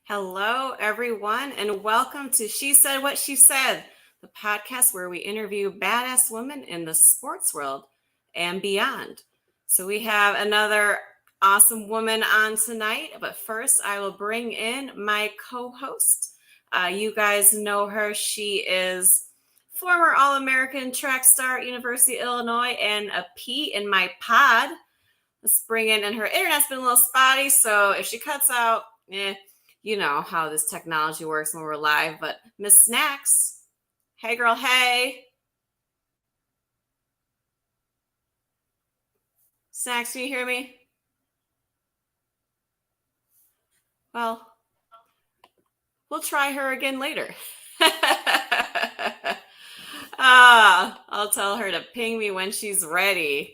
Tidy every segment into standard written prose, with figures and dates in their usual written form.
Hello, everyone, and welcome to She Said What She Said, the podcast where we interview badass women in the sports world and beyond. So, we have another awesome woman on tonight, but first, I will bring in my co host. You guys know her. She is former All American track star at University of Illinois and a P in my pod. Let's bring in, and her internet's been a little spotty, so if she cuts out, you know how this technology works when we're live. But Miss Snacks, hey girl, hey. Snacks, can you hear me? Well, we'll try her again later. I'll tell her to ping me when she's ready.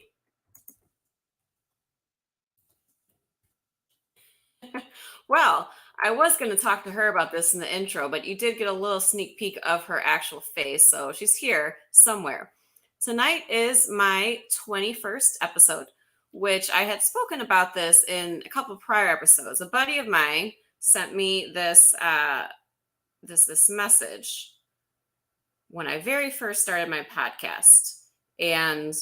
Well, I was going to talk to her about this in the intro, but you did get a little sneak peek of her actual face, so she's here somewhere. Tonight is my 21st episode, which I had spoken about this in a couple of prior episodes. A buddy of mine sent me this message when I very first started my podcast, and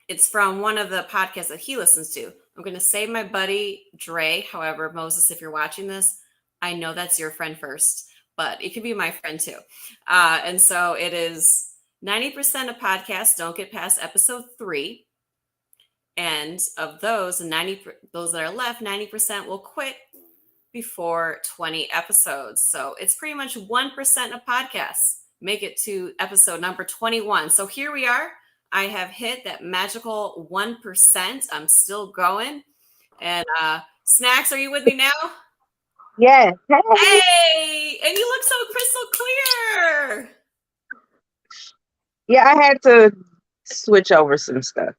it's from one of the podcasts that he listens to. I'm going to say my buddy Dre. However, Moses, if you're watching this, I know that's your friend first, but it could be my friend too. And so it is 90% of podcasts don't get past episode 3. And of those, those that are left, 90% will quit before 20 episodes. So it's pretty much 1% of podcasts make it to episode number 21. So here we are. I have hit that magical 1%. I'm still going. And Snacks, are you with me now? Yes. Hey, and you look so crystal clear. Yeah, I had to switch over some stuff.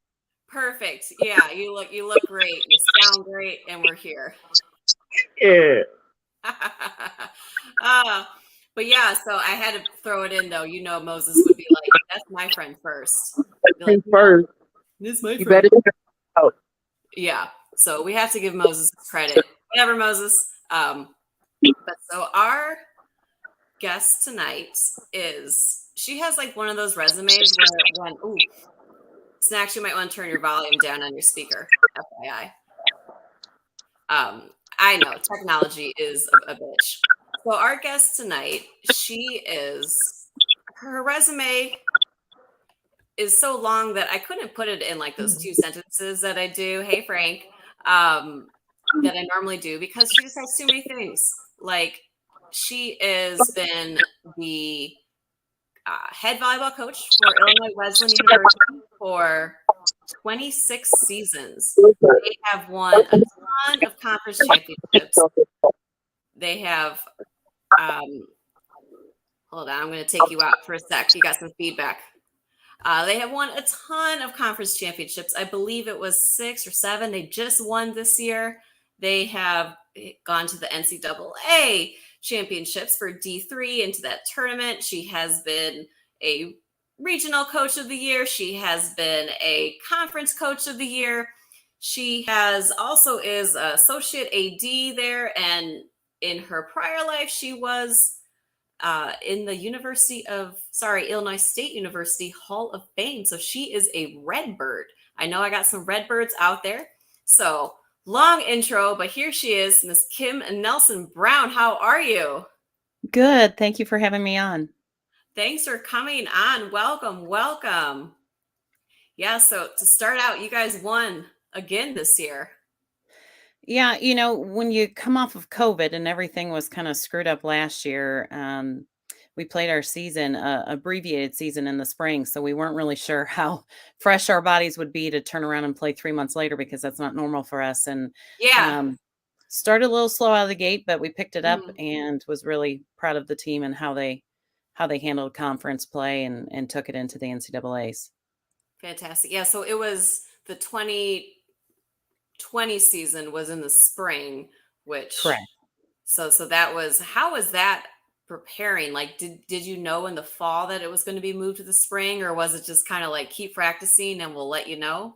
Perfect. Yeah, you look great. You sound great, and we're here. Yeah. But yeah, so I had to throw it in though. You know, Moses would be like, "That's my friend first." Like, First, this is my you friend. better. Yeah, so we have to give Moses credit. Whatever, Moses. But so our guest tonight she has like one of those resumes where Snacks, you might want to turn your volume down on your speaker, FYI. I know technology is a bitch. So our guest tonight, her resume is so long that I couldn't put it in like those 2 sentences that I do. Hey, Frank, that I normally do, because she just has too many things. Like, she has been the head volleyball coach for Illinois Wesleyan University for 26 seasons. They have won a ton of conference championships. They have, hold on, I'm going to take you out for a sec. You got some feedback. They have won a ton of conference championships. I believe it was 6 or 7. They just won this year. They have gone to the NCAA championships for D3 into that tournament. She has been a regional coach of the year. She has been a conference coach of the year. She has also is associate AD there. And in her prior life, she was in the Illinois State University Hall of Fame. So she is a Redbird. I know I got some Redbirds out there. So long intro, but here she is, Miss Kim Nelson Brown. How are you? Good. Thank you for having me on. Thanks for coming on. Welcome, welcome. Yeah, so to start out, you guys won again this year. Yeah, when you come off of COVID and everything was kind of screwed up last year, we played our season, abbreviated season in the spring. So we weren't really sure how fresh our bodies would be to turn around and play 3 months later, because that's not normal for us. And started a little slow out of the gate, but we picked it up and was really proud of the team and how they handled conference play and took it into the NCAAs. Fantastic. Yeah, so it was the 2020 season was in the spring, which correct. So that was, how was that preparing? Like, did you know in the fall that it was going to be moved to the spring, or was it just kind of like keep practicing and we'll let you know?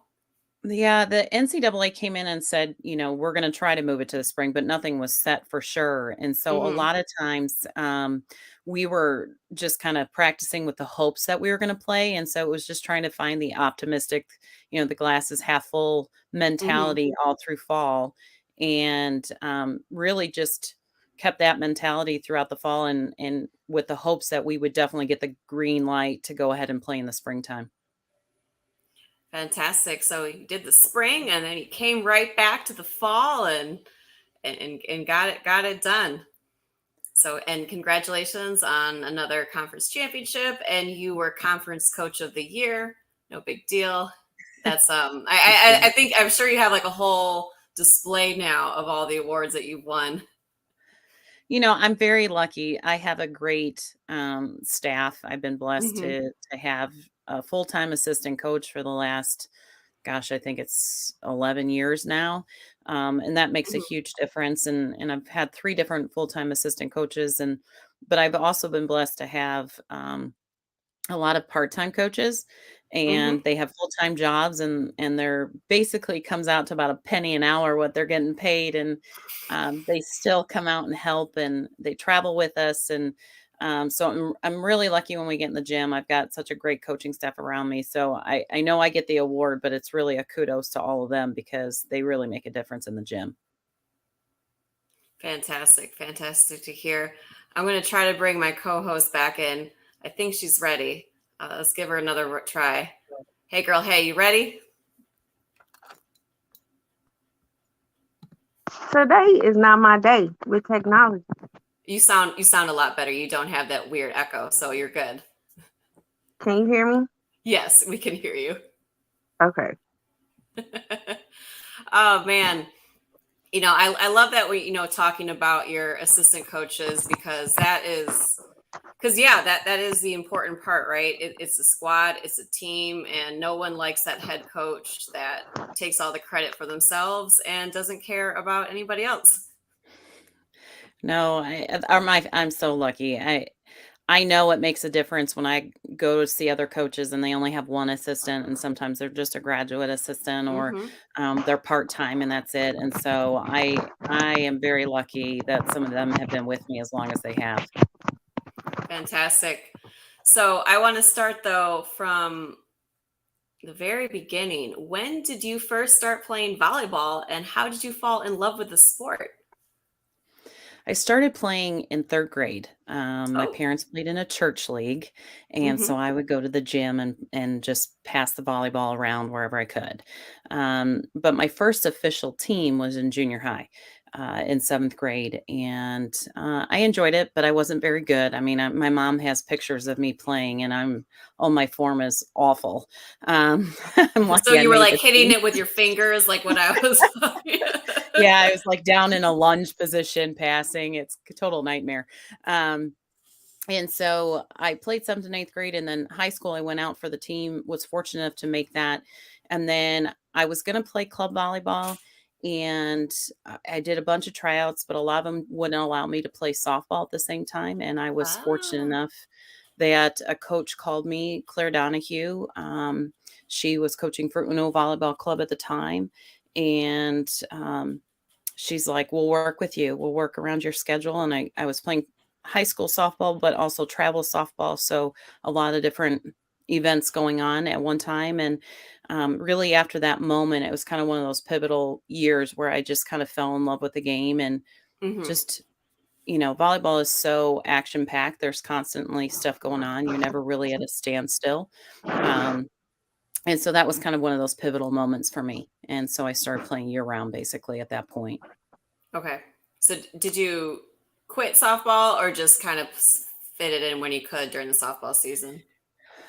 Yeah, the NCAA came in and said, we're going to try to move it to the spring, but nothing was set for sure. And so a Hmm. lot of times we were just kind of practicing with the hopes that we were going to play. And so it was just trying to find the optimistic, the glass is half full Hmm. mentality all through fall. And really just kept that mentality throughout the fall and with the hopes that we would definitely get the green light to go ahead and play in the springtime. Fantastic. So you did the spring, and then you came right back to the fall, and got it done. So, and congratulations on another conference championship, and you were conference coach of the year. No big deal. That's I think I'm sure you have like a whole display now of all the awards that you've won. I'm very lucky. I have a great staff. I've been blessed Hmm. to have a full-time assistant coach for the last, gosh, I think it's 11 years now. And that makes a Hmm. huge difference. And I've had three different full-time assistant coaches, but I've also been blessed to have a lot of part-time coaches, Hmm. and they have full-time jobs, and they're basically comes out to about a penny an hour what they're getting paid. And they still come out and help, and they travel with us. And so I'm really lucky when we get in the gym. I've got such a great coaching staff around me, so I know I get the award, but it's really a kudos to all of them because they really make a difference in the gym. Fantastic, fantastic to hear. I'm going to try to bring my co-host back in. I think she's ready. Let's give her another try. Hey, girl. Hey, you ready? Today is not my day with technology. You sound a lot better. You don't have that weird echo, so you're good. Can you hear me? Yes, we can hear you. Okay. Oh man. I love that we, talking about your assistant coaches because yeah, that is the important part, right? It's a squad, it's a team, and no one likes that head coach that takes all the credit for themselves and doesn't care about anybody else. No, I'm so lucky. I know it makes a difference when I go to see other coaches and they only have one assistant, and sometimes they're just a graduate assistant, or Hmm. they're part-time and that's it. And so I am very lucky that some of them have been with me as long as they have. Fantastic. So I want to start though from the very beginning. When did you first start playing volleyball, and how did you fall in love with the sport? I started playing in 3rd grade. My Oh. parents played in a church league, and so Hmm. I would go to the gym and just pass the volleyball around wherever I could. But my first official team was in junior high, in 7th grade, and I enjoyed it, but I wasn't very good. I mean, my mom has pictures of me playing, and my form is awful. Um, I'm So lucky I you were made like the hitting team. it with your fingers, like when I was. Yeah, I was, like, down in a lunge position passing. It's a total nightmare. Um, and so I played 7th and 8th grade, and then high school, I went out for the team, was fortunate enough to make that. And then I was gonna play club volleyball, and I did a bunch of tryouts, but a lot of them wouldn't allow me to play softball at the same time. And I was fortunate Ah. enough that a coach called me, Claire Donahue. She was coaching for Uno Volleyball Club at the time, and she's like, "We'll work with you. We'll work around your schedule." And I was playing high school softball, but also travel softball. So a lot of different events going on at one time. And really, after that moment, it was kind of one of those pivotal years where I just kind of fell in love with the game. And Hmm. just, volleyball is so action packed. There's constantly stuff going on. You're never really at a standstill. Um, and so that was kind of one of those pivotal moments for me. And so I started playing year round basically at that point. Okay. So did you quit softball or just kind of fit it in when you could during the softball season?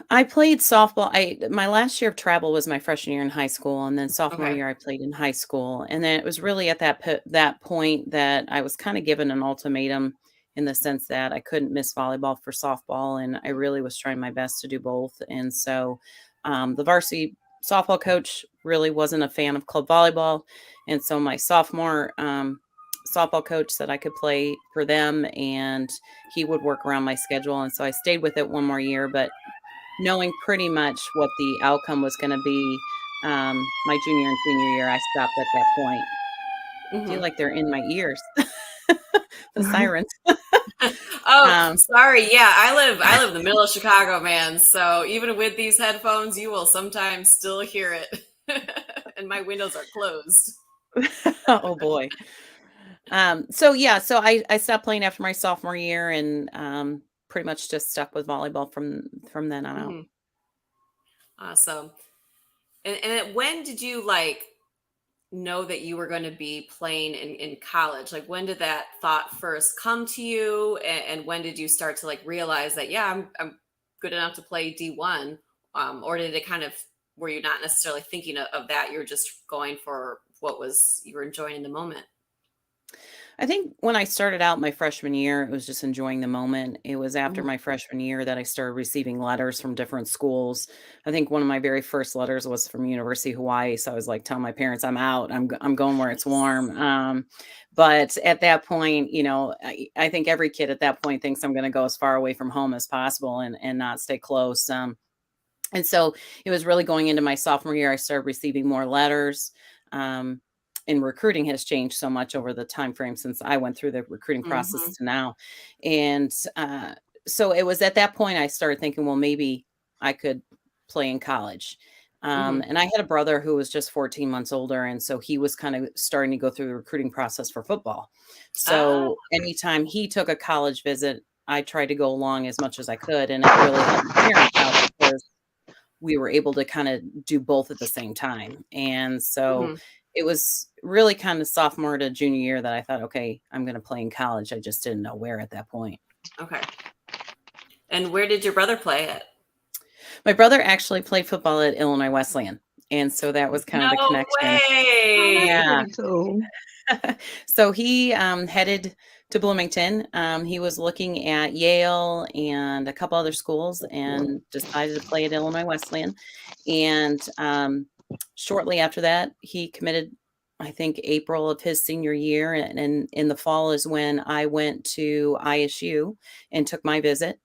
I played softball. I My last year of travel was my freshman year in high school, and then sophomore Okay. year I played in high school. And then it was really at that point that I was kind of given an ultimatum in the sense that I couldn't miss volleyball for softball, and I really was trying my best to do both. And so the varsity softball coach really wasn't a fan of club volleyball, and so my sophomore softball coach said I could play for them, and he would work around my schedule. And so I stayed with it one more year, but knowing pretty much what the outcome was gonna be, My junior and senior year, I stopped at that point. I feel Mhm. like they're in my ears, the sirens. Oh, Um, sorry. Yeah, I live in the middle of Chicago, man. So even with these headphones, you will sometimes still hear it. And my windows are closed. oh boy. So yeah, so I stopped playing after my sophomore year and pretty much just stuck with volleyball from then on out. Mhm. Awesome. And when did you like know that you were going to be playing in college? Like when did that thought first come to you? And when did you start to like realize that, yeah, I'm good enough to play D1? Or did it kind of, were you not necessarily thinking of that? You were just going for what was, you were enjoying in the moment. I think when I started out my freshman year, it was just enjoying the moment. It was after Mhm. my freshman year that I started receiving letters from different schools. I think one of my very first letters was from University of Hawaii. So I was like telling my parents, I'm out. I'm going where it's Nice. warm. But at that point, I think every kid at that point thinks I'm going to go as far away from home as possible and not stay close. And so it was really going into my sophomore year, I started receiving more letters. Um, and recruiting has changed so much over the time frame since I went through the recruiting process Hmm. to now. And so it was at that point I started thinking, well, maybe I could play in college. Hmm. And I had a brother who was just 14 months older. And so he was kind of starting to go through the recruiting process for football. Ah, So anytime he took a college visit, I tried to go along as much as I could. And it really helped my parents out because we were able to kinda do both at the same time, and so mhm. it was really kinda sophomore to junior year that I thought, "Okay, I'm gonna play in college." I just didn't know where at that point. Okay. And where did your brother play it? My brother actually played football at Illinois Wesleyan, and so that was kind of the No connection. Oh, that's way. Yeah. pretty cool. So he, headed to Bloomington. He was looking at Yale and a couple other schools and decided to play at Illinois Wesleyan. And shortly after that, he committed, I think, April of his senior year. And in the fall is when I went to ISU and took my visit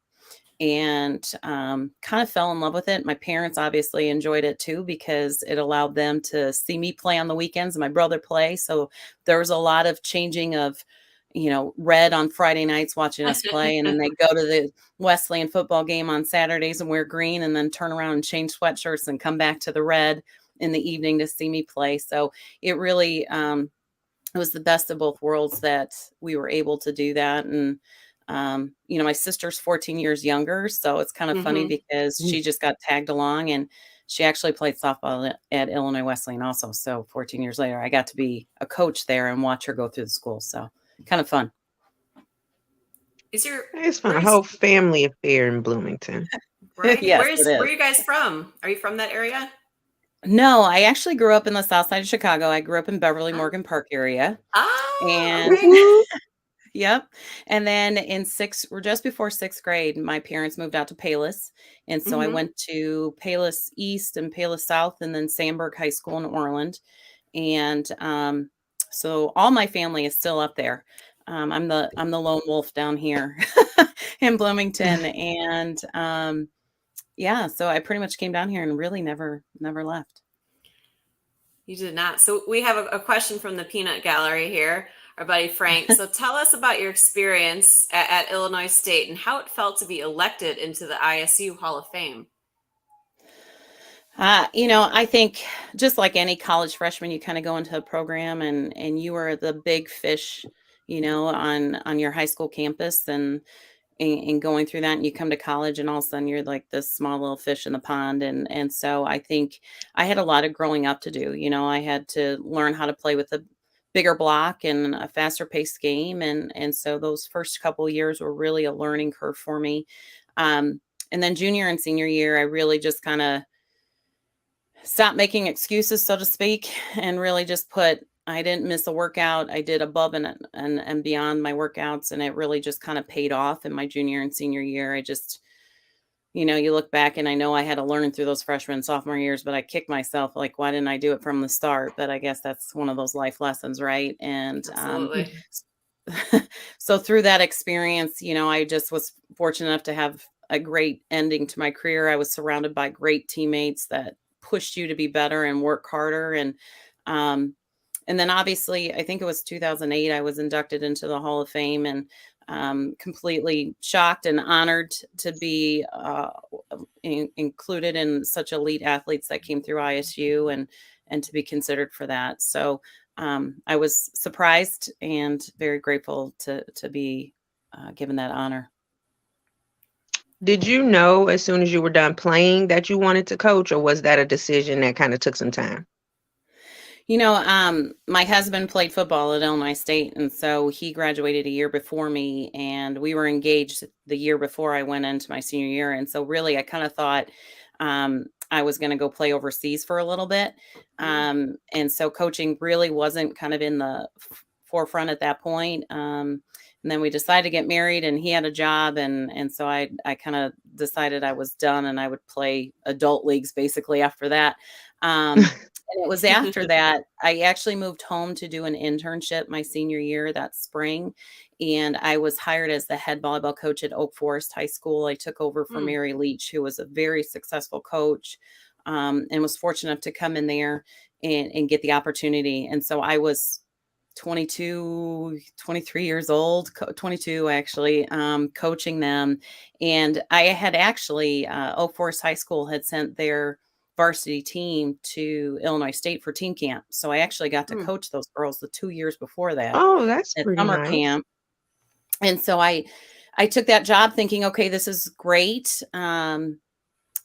and kind of fell in love with it. My parents obviously enjoyed it too because it allowed them to see me play on the weekends and my brother play. So there was a lot of changing of, red on Friday nights watching us play. And then they go to the Wesleyan football game on Saturdays and wear green and then turn around and change sweatshirts and come back to the red in the evening to see me play. So it really, it was the best of both worlds that we were able to do that. And, my sister's 14 years younger. So it's kind of funny Hmm. because she just got tagged along and she actually played softball at Illinois Wesleyan also. So 14 years later, I got to be a coach there and watch her go through the school. So kind of fun. Is your It's fun. where A is whole family affair in Bloomington. right? Yes, it Where is. are you guys from? Are you from that area? No, I actually grew up in the south side of Chicago. I grew up in Beverly Ah, Morgan Park area. ah, And Whoop, okay. whoop. yep. And then in or just before sixth grade, my parents moved out to Palos. And so I Hmm. went to Palos East and Palos South and then Sandburg High School in Orland. And so all my family is still up there. I'm the lone wolf down here in Bloomington. And yeah, so I pretty much came down here and really never left. You did not. So we have a question from the peanut gallery here, our buddy Frank. So tell us about your experience at Illinois State and how it felt to be elected into the ISU Hall of Fame. I think just like any college freshman, you kind of go into a program and you are the big fish, on your high school campus and going through that and you come to college and all of a sudden you're like this small little fish in the pond. And so I think I had a lot of growing up to do. I had to learn how to play with a bigger block and a faster paced game. And so those first couple years were really a learning curve for me. And then junior and senior year, I really just kind of stop making excuses, so to speak, and really just I didn't miss a workout. I did above and beyond my workouts, and it really just kind of paid off in my junior and senior year. I just, you look back and I know I had to learn through those freshman and sophomore years, but I kicked myself like, why didn't I do it from the start? But I guess that's one of those life lessons, right? And Absolutely. so through that experience, I just was fortunate enough to have a great ending to my career. I was surrounded by great teammates that pushed you to be better and work harder. And then obviously, I think it was 2008, I was inducted into the Hall of Fame, and completely shocked and honored to be included in such elite athletes that came through ISU, and to be considered for that. So I was surprised and very grateful to be given that honor. Did you know as soon as you were done playing that you wanted to coach, or was that a decision that kind of took some time? My husband played football at Illinois State, and so he graduated a year before me, and we were engaged the year before I went into my senior year. And so really, I kind of thought I was going to go play overseas for a little bit. And so coaching really wasn't kind of in the forefront at that point. And then we decided to get married, and he had a job. And so I kind of decided I was done, and I would play adult leagues basically after that. And it was after that, I actually moved home to do an internship my senior year that spring. And I was hired as the head volleyball coach at Oak Forest High School. I took over for Mary Leach, who was a very successful coach, and was fortunate enough to come in there and get the opportunity. And so I was 23 years old, 22 actually, coaching them. And I had actually, Oak Forest High School had sent their varsity team to Illinois State for team camp. So I actually got to coach those girls the 2 years before that. Oh, that's at pretty summer nice. camp. And so I took that job thinking, okay, this is great. And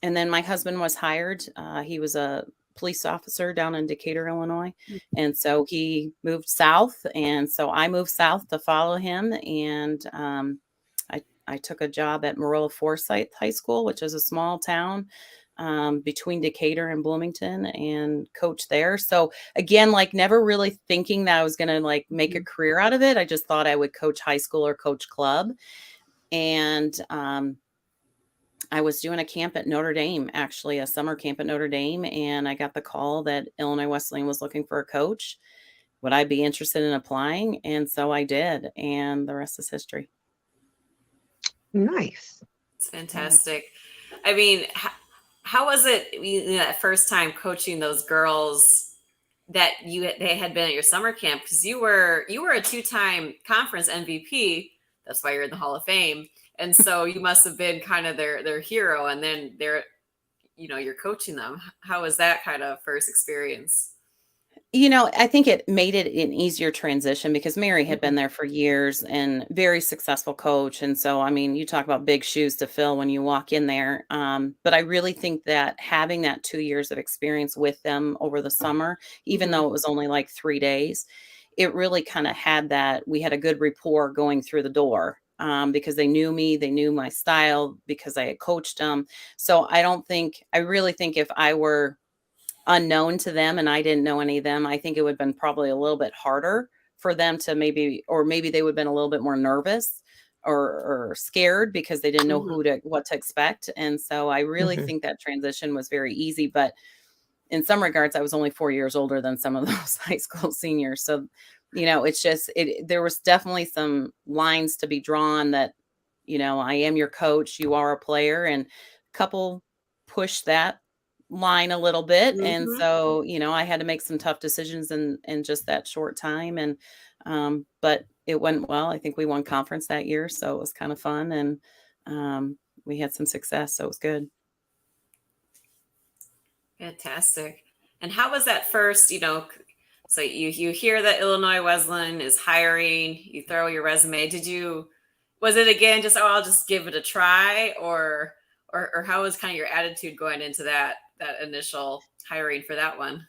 then my husband was hired. He was a police officer down in Decatur, Illinois. And so he moved south. And so I moved south to follow him. And I took a job at Marola Forsyth High School, which is a small town between Decatur and Bloomington, and coach there. So again, like never really thinking that I was going to like make a career out of it. I just thought I would coach high school or coach club. And I was doing a camp at Notre Dame, actually a summer camp at Notre Dame. And I got the call that Illinois Wesleyan was looking for a coach. Would I be interested in applying? And so I did. And the rest is history. Nice. It's fantastic. I mean, how was it that first time coaching those girls that they had been at your summer camp? Because you were a 2-time conference MVP. That's why you're in the Hall of Fame. And so you must have been kind of their hero. And then you're coaching them. How was that kind of first experience? I think it made it an easier transition because Mary had been there for years and very successful coach. And so, I mean, you talk about big shoes to fill when you walk in there. But I really think that having that 2 years of experience with them over the summer, even though it was only like 3 days, it really kind of had that, we had a good rapport going through the door because they knew me, they knew my style because I had coached them. So I really think if I were unknown to them and I didn't know any of them, I think it would have been probably a little bit harder for them to maybe they would have been a little bit more nervous or scared because they didn't know what to expect. And so I really think that transition was very easy, but in some regards, I was only 4 years older than some of those high school seniors. So, it's just, there was definitely some lines to be drawn that, I am your coach, you are a player, and a couple pushed that line a little bit. And so, I had to make some tough decisions in just that short time. And, but it went well. I think we won conference that year. So it was kind of fun, and we had some success. So it was good. Fantastic. And how was that first, so you hear that Illinois Wesleyan is hiring, you throw your resume. Was it again, just, I'll just give it a try, or how was kind of your attitude going into that initial hiring for that one?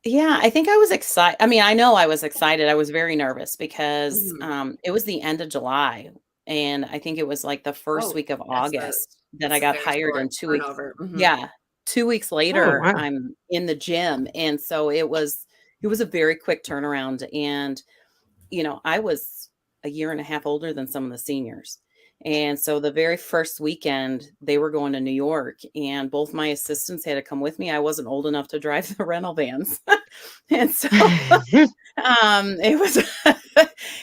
Yeah, I think I was excited. I mean, I know I was excited. I was very nervous because it was the end of July. And I think it was like the first week of August that I got hired, in 2 weeks. Yeah. 2 weeks later, I'm in the gym. And so it was a very quick turnaround. And, I was a year and a half older than some of the seniors. And so the very first weekend, they were going to New York, and both my assistants had to come with me. I wasn't old enough to drive the rental vans. And so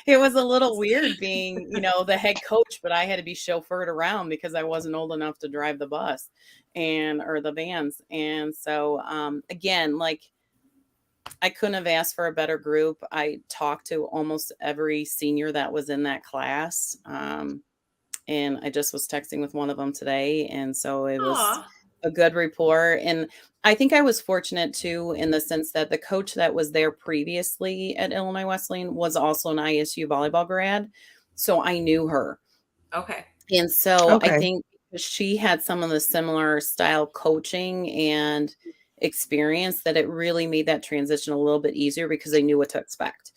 it it was a little weird being, the head coach, but I had to be chauffeured around because I wasn't old enough to drive the bus or the vans. And so, again, like I couldn't have asked for a better group. I talked to almost every senior that was in that class. And I just was texting with one of them today. And so it was a good rapport. And I think I was fortunate too, in the sense that the coach that was there previously at Illinois Wesleyan was also an ISU volleyball grad. So I knew her. Okay. And so I Okay. think she had some of the similar style coaching and experience that it really made that transition a little bit easier because they knew what to expect.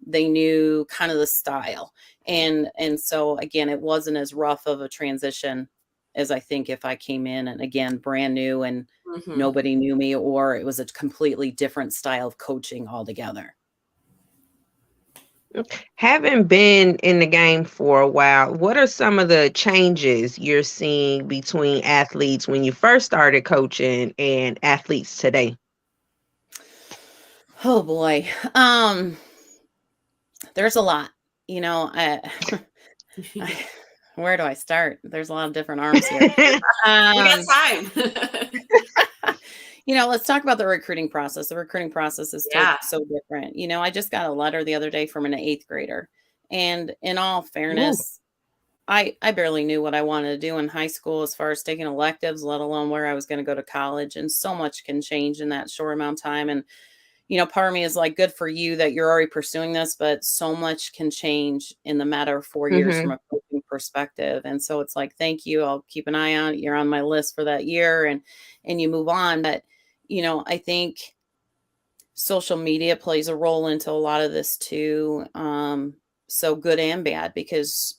They knew kind of the style. And so again, it wasn't as rough of a transition as I think if I came in and again, brand new and nobody knew me, or it was a completely different style of coaching altogether. Having been in the game for a while, what are some of the changes you're seeing between athletes when you first started coaching and athletes today? Oh boy. There's a lot, where do I start? There's a lot of different arms here. We got time. Let's talk about the recruiting process. The recruiting process is so different. I just got a letter the other day from an 8th grader. And in all fairness, I barely knew what I wanted to do in high school as far as taking electives, let alone where I was going to go to college. And so much can change in that short amount of time. And, part of me is like, good for you that you're already pursuing this, but so much can change in the matter of 4 years from a coaching perspective. And so it's like, thank you. I'll keep an eye on it. You're on my list for that year and you move on. But, I think social media plays a role into a lot of this too. So good and bad, because,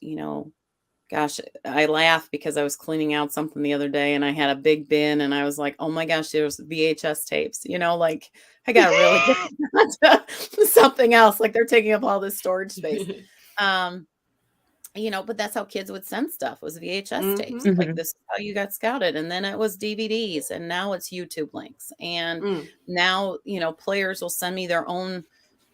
gosh, I laugh because I was cleaning out something the other day and I had a big bin and I was like, oh my gosh, there's VHS tapes, like I got really get onto something else. Like they're taking up all this storage space. But that's how kids would send stuff, was VHS tapes. Like, this is how you got scouted. And then it was DVDs, and now it's YouTube links. And now, players will send me their own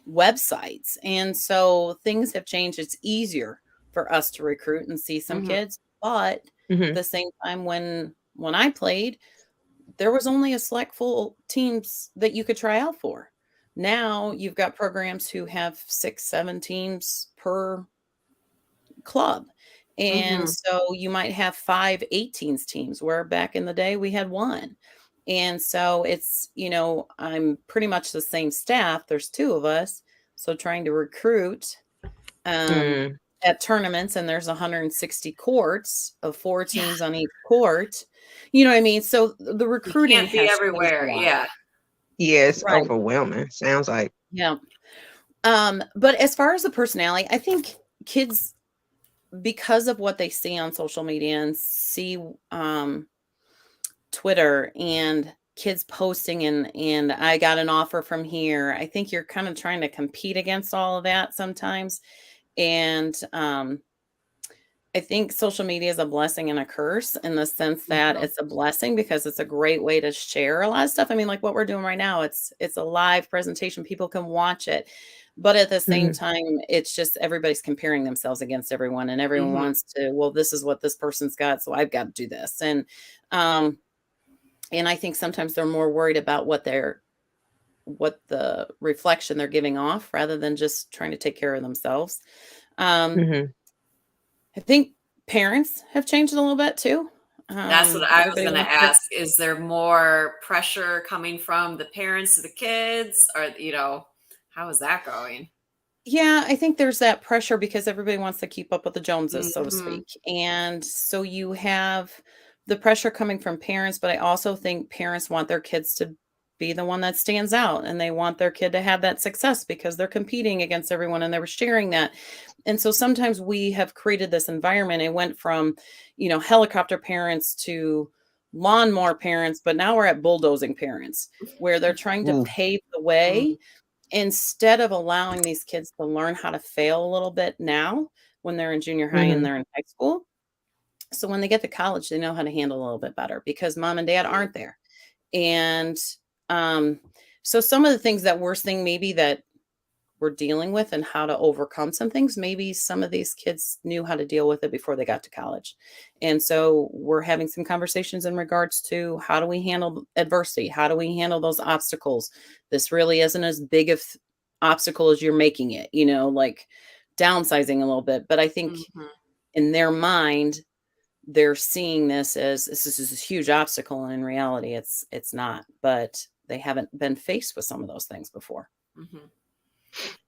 websites. And so things have changed. It's easier for us to recruit and see some kids. But at the same time, when I played, there was only a select full teams that you could try out for. Now you've got programs who have 6, 7 teams per club. And so you might have 5 18s teams, where back in the day we had 1. And so it's, I'm pretty much the same staff. There's 2 of us. So trying to recruit at tournaments, and there's 160 courts of 4 teams on each court. You know what I mean? So the recruiting can't be everywhere. Yeah. Yes, overwhelming. Sounds like. Yeah. But as far as the personality, I think kids, because of what they see on social media and see Twitter and kids posting and I got an offer from here, I think you're kind of trying to compete against all of that sometimes. And I think social media is a blessing and a curse, in the sense that it's a blessing because it's a great way to share a lot of stuff. I mean, like what we're doing right now, it's a live presentation. People can watch it. But at the same time, it's just everybody's comparing themselves against everyone, and everyone wants to, well, this is what this person's got, so I've got to do this. And I think sometimes they're more worried about what the reflection they're giving off, rather than just trying to take care of themselves. I think parents have changed a little bit too. That's what I was going to ask. Is there more pressure coming from the parents to the kids, or, how is that going? Yeah, I think there's that pressure because everybody wants to keep up with the Joneses, so to speak. And so you have the pressure coming from parents, but I also think parents want their kids to be the one that stands out, and they want their kid to have that success because they're competing against everyone and they were sharing that. And so sometimes we have created this environment. It went from, helicopter parents to lawnmower parents, but now we're at bulldozing parents, where they're trying to pave the way instead of allowing these kids to learn how to fail a little bit now when they're in junior high and they're in high school. So when they get to college, they know how to handle a little bit better because mom and dad aren't there. And so some of the things that we're seeing maybe that were dealing with and how to overcome some things. Maybe some of these kids knew how to deal with it before they got to college. And so we're having some conversations in regards to how do we handle adversity? How do we handle those obstacles? This really isn't as big of obstacle as you're making it, like downsizing a little bit. But I think Mhm. in their mind, they're seeing this as this is a huge obstacle. And in reality, it's not, but they haven't been faced with some of those things before. Mhm.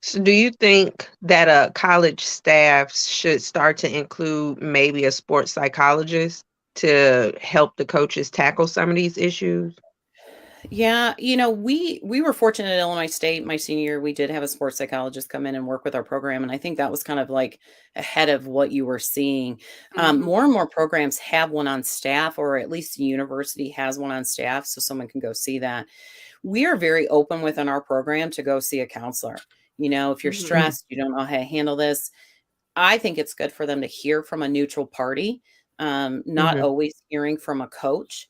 So do you think that college staff should start to include maybe a sports psychologist to help the coaches tackle some of these issues? Yeah, we were fortunate at Illinois State my senior year. We did have a sports psychologist come in and work with our program, and I think that was kind of like ahead of what you were seeing. Mhm. More and more programs have one on staff, or at least the university has one on staff, so someone can go see that. We are very open within our program to go see a counselor. If you're Mhm. Mm, stressed, you don't know how to handle this, I think it's good for them to hear from a neutral party, not mhm, always hearing from a coach,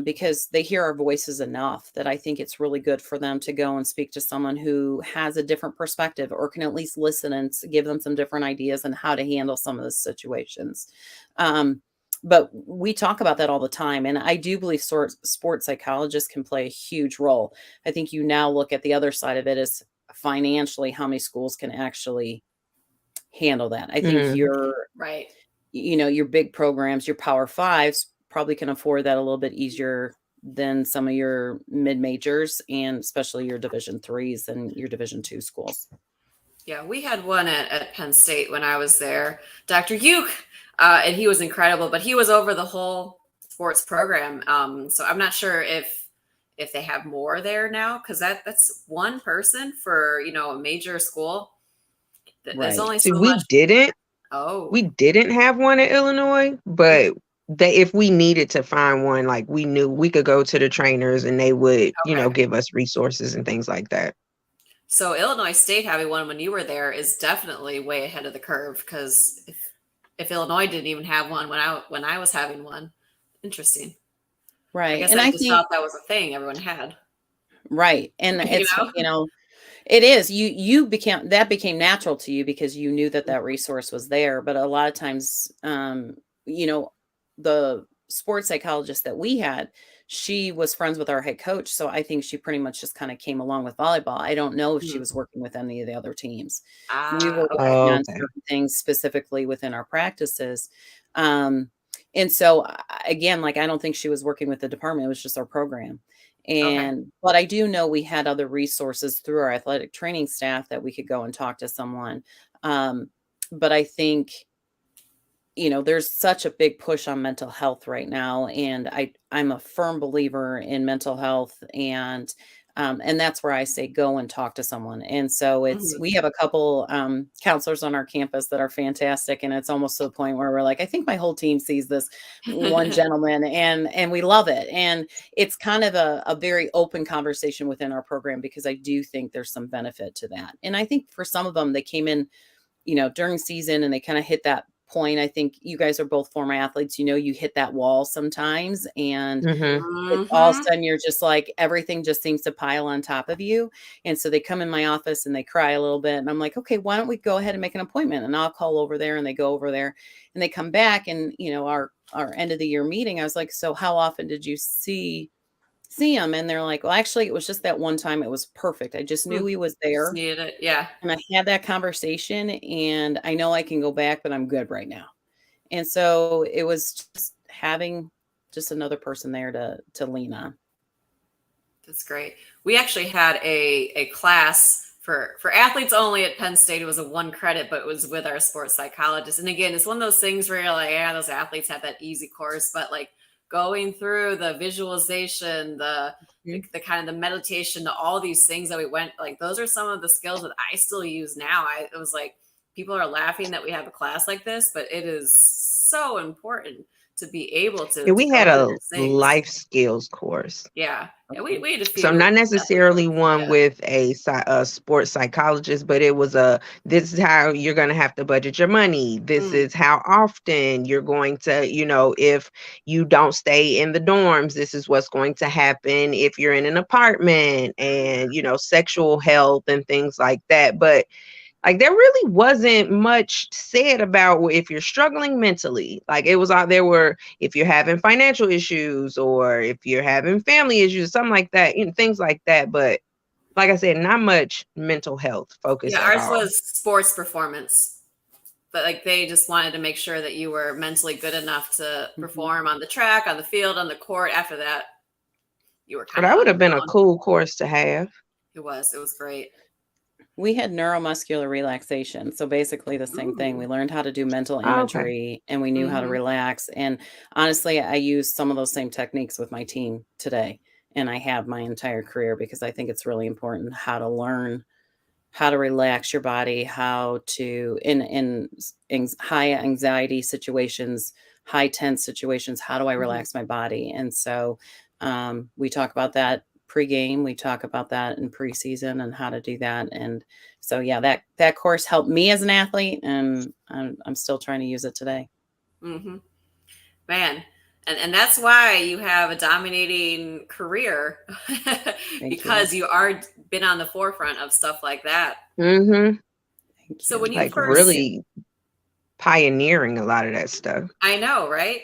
because they hear our voices enough that I think it's really good for them to go and speak to someone who has a different perspective or can at least listen and give them some different ideas on how to handle some of the situations. Um, but we talk about that all the time. And I do believe sports psychologists can play a huge role. I think you now look at the other side of it as financially how many schools can actually handle that. I think mhm. Right. your big programs, your Power Fives probably can afford that a little bit easier than some of your mid majors and especially your Division threes and your Division 2 schools. Yeah, we had one at Penn State when I was there, Dr. Uke, and he was incredible. But he was over the whole sports program. So I'm not sure if they have more there now, because that's one person for a major school. There's Right. only See, so much. we Oh, didn't have one in Illinois, but they if we needed to find one, like we knew we could go to the trainers and they would, okay. give us resources and things like that. So Illinois State having one when you were there is definitely way ahead of the curve, because if Illinois didn't even have one when I was having one, interesting. I Right. guess And I I just think thought that was a thing everyone had. right. And You it's, know? it is you became natural to you because you knew that that resource was there. But a lot of times, you know, the sports psychologist that we had, she was friends with our head coach. So I think she pretty much just kind of came along with volleyball. I don't know if she Mm. was working with any of the other teams. We Ah, were okay. working Oh, on okay. certain things specifically within our practices. Um, and so again, like I don't think she was working with the department, it was just our program. Okay. But I do know we had other resources through our athletic training staff that we could go and talk to someone. But I think, there's such a big push on mental health right now, and I'm a firm believer in mental health, and that's where I say go and talk to someone. And so Mhm. we have a couple counselors on our campus that are fantastic, and it's almost to the point where we're like, I think my whole team sees this one gentleman, and we love it. And it's kind of a very open conversation within our program because I do think there's some benefit to that. And I think for some of them, they came in during season and they kind of hit that point. I think you guys are both former athletes, you hit that wall sometimes and Mhm. it's all of a Mhm. sudden you're just like everything just seems to pile on top of you. And so they come in my office and they cry a little bit and I'm like, okay, why don't we go ahead and make an appointment? And I'll call over there and they go over there and they come back and our end of the year meeting, I was like, so how often did you see him? And they're like, well, actually it was just that one time. It was perfect. I just knew Mm. he was Just there. needed it. Yeah. And I had that conversation and I know I can go back, but I'm good right now. And so it was just having just another person there to lean on. That's great. We actually had a class for athletes only at Penn State. It was a one credit, but it was with our sports psychologist. And again, it's one of those things where you're like, yeah, those athletes have that easy course, but like going through the visualization, Mhm. the kind of the meditation, all these things that we went, like those are some of the skills that I still use now. It was like people are laughing that we have a class like this, but it is so important to be able Yeah, to we go had through a those things. life skills course. Yeah. Yeah, we had a So few not athletic necessarily coaches. one Yeah. with a sports psychologist, but it was this is how you're going to have to budget your money. This is how often you're going to, if you don't stay in the dorms, this is what's going to happen if you're in an apartment, and, sexual health and things like that. But like, there really wasn't much said about if you're struggling mentally. Like, it was out there were, if you're having financial issues or if you're having family issues, something like that, things like that. But like I said, not much mental health focus Yeah, at ours all. was sports performance. But like they just wanted to make sure that you were mentally good enough to perform on the track, on the field, on the court. After that, you were But kind of that would on have your been a own. cool course to have. It was great. We had neuromuscular relaxation. So basically the same thing. We Ooh. learned how to do mental Oh, okay. imagery, and we knew how to relax. And honestly, I use some of those same techniques with my team today. And I have my entire career, because I think it's really important how to learn how to relax your body, how to high anxiety situations, high tense situations, how do I relax my body? And so we talk about that pregame, we talk about that in preseason and how to do that. And so yeah, that course helped me as an athlete, and I'm still trying to use it today. Mm-hmm. Man. And that's why you have a dominating career because you are been on the forefront of stuff like that. Mm-hmm. So when you Like, first, really pioneering a lot of that stuff. I know, right?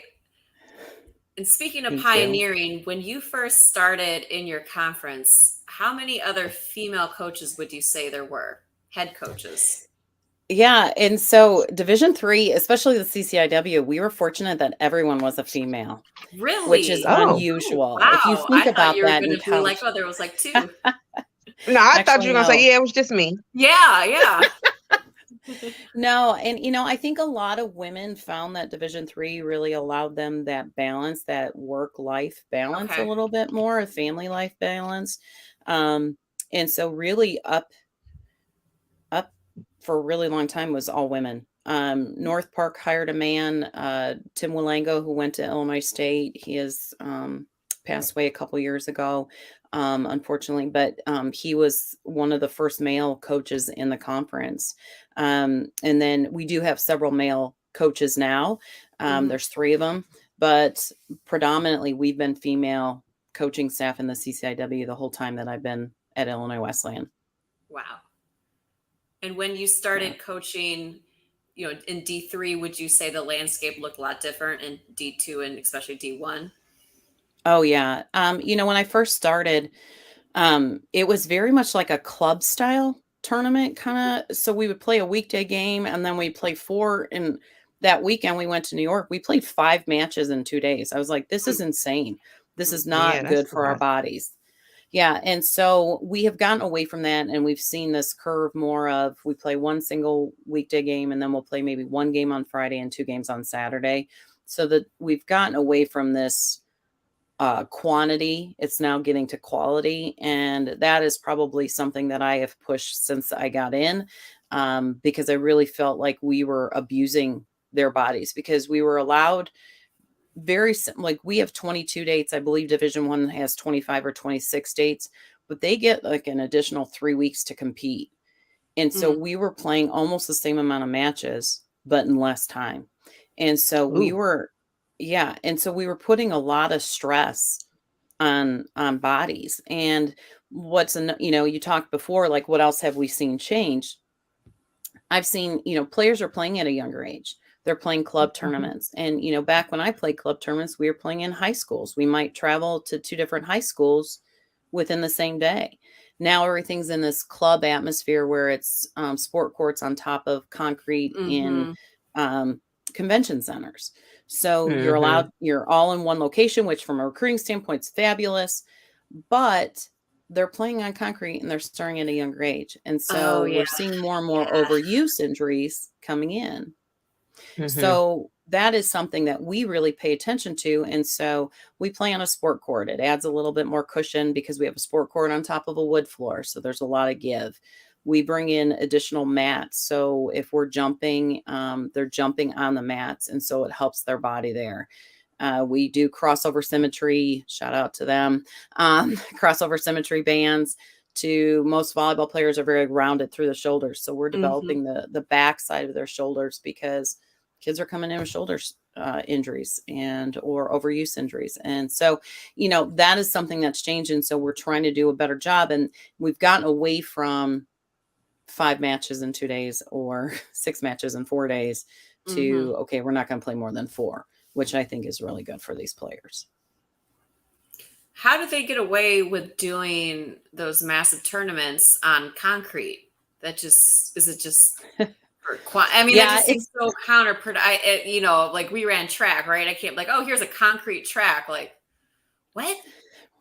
And speaking of Thank you. pioneering, when you first started in your conference, how many other female coaches would you say there were? Head coaches? Yeah, and so Division III, especially the CCIW, we were fortunate that everyone was a female, which is Really? Oh. unusual. If you Wow. think I thought about you were that going in to be like, college. oh, there was like two. No, I thought Actually, you were going to say, no. yeah, it was just me. Yeah, yeah. No, and I think a lot of women found that Division III really allowed them that balance, that work-life balance a Okay. little bit more, a family life balance. And so really up for a really long time was all women. North Park hired a man, Tim Wilango, who went to Illinois State. He has passed away a couple years ago, unfortunately, but he was one of the first male coaches in the conference. And then we do have several male coaches now. There's 3 of them, but predominantly we've been female coaching staff in the CCIW the whole time that I've been at Illinois Wesleyan. Wow. And when you started coaching, in D3, would you say the landscape looked a lot different in D2 and especially D1? Oh yeah. When I first started, it was very much like a club style tournament kind of. So we would play a weekday game, and then we play 4. And that weekend we went to New York. We played 5 matches in 2 days. I was like, this is insane. This is Yeah, not that's good a for our lot. bodies. Yeah. And so we have gotten away from that, and we've seen this curve more of we play one single weekday game, and then we'll play maybe 1 game on Friday and 2 games on Saturday. So that we've gotten away from this quantity. It's now getting to quality. And that is probably something that I have pushed since I got in, because I really felt like we were abusing their bodies, because we were allowed like we have 22 dates. I believe Division I has 25 or 26 dates, but they get like an additional 3 weeks to compete. And so we were playing almost the same amount of matches, but in less time. And so we Ooh. were, yeah. And so we were putting a lot of stress on bodies. And you talked before, like, what else have we seen change? I've seen, players are playing at a younger age. They're playing club tournaments. And, back when I played club tournaments, we were playing in high schools. We might travel to 2 different high schools within the same day. Now everything's in this club atmosphere where it's sport courts on top of concrete in convention centers. So you're all in one location, which from a recruiting standpoint is fabulous, but they're playing on concrete and they're starting at a younger age. And so we're seeing more and more overuse injuries coming in. So that is something that we really pay attention to. And so we play on a sport court. It adds a little bit more cushion because we have a sport court on top of a wood floor. So there's a lot of give. We bring in additional mats. So if we're jumping, they're jumping on the mats. And so it helps their body there. We do crossover symmetry, shout out to them, crossover symmetry bands. To most volleyball players are very rounded through the shoulders. So we're developing the back side of their shoulders because kids are coming in with shoulders injuries or overuse injuries. And so, that is something that's changed. And so we're trying to do a better job. And we've gotten away from 5 matches in 2 days or 6 matches in 4 days to, okay, we're not going to play more than 4, which I think is really good for these players. How do they get away with doing those massive tournaments on concrete? That just, is it just, I mean, that just seems so counterproductive. Like we ran track, right? I can't oh, here's a concrete track. Like, what?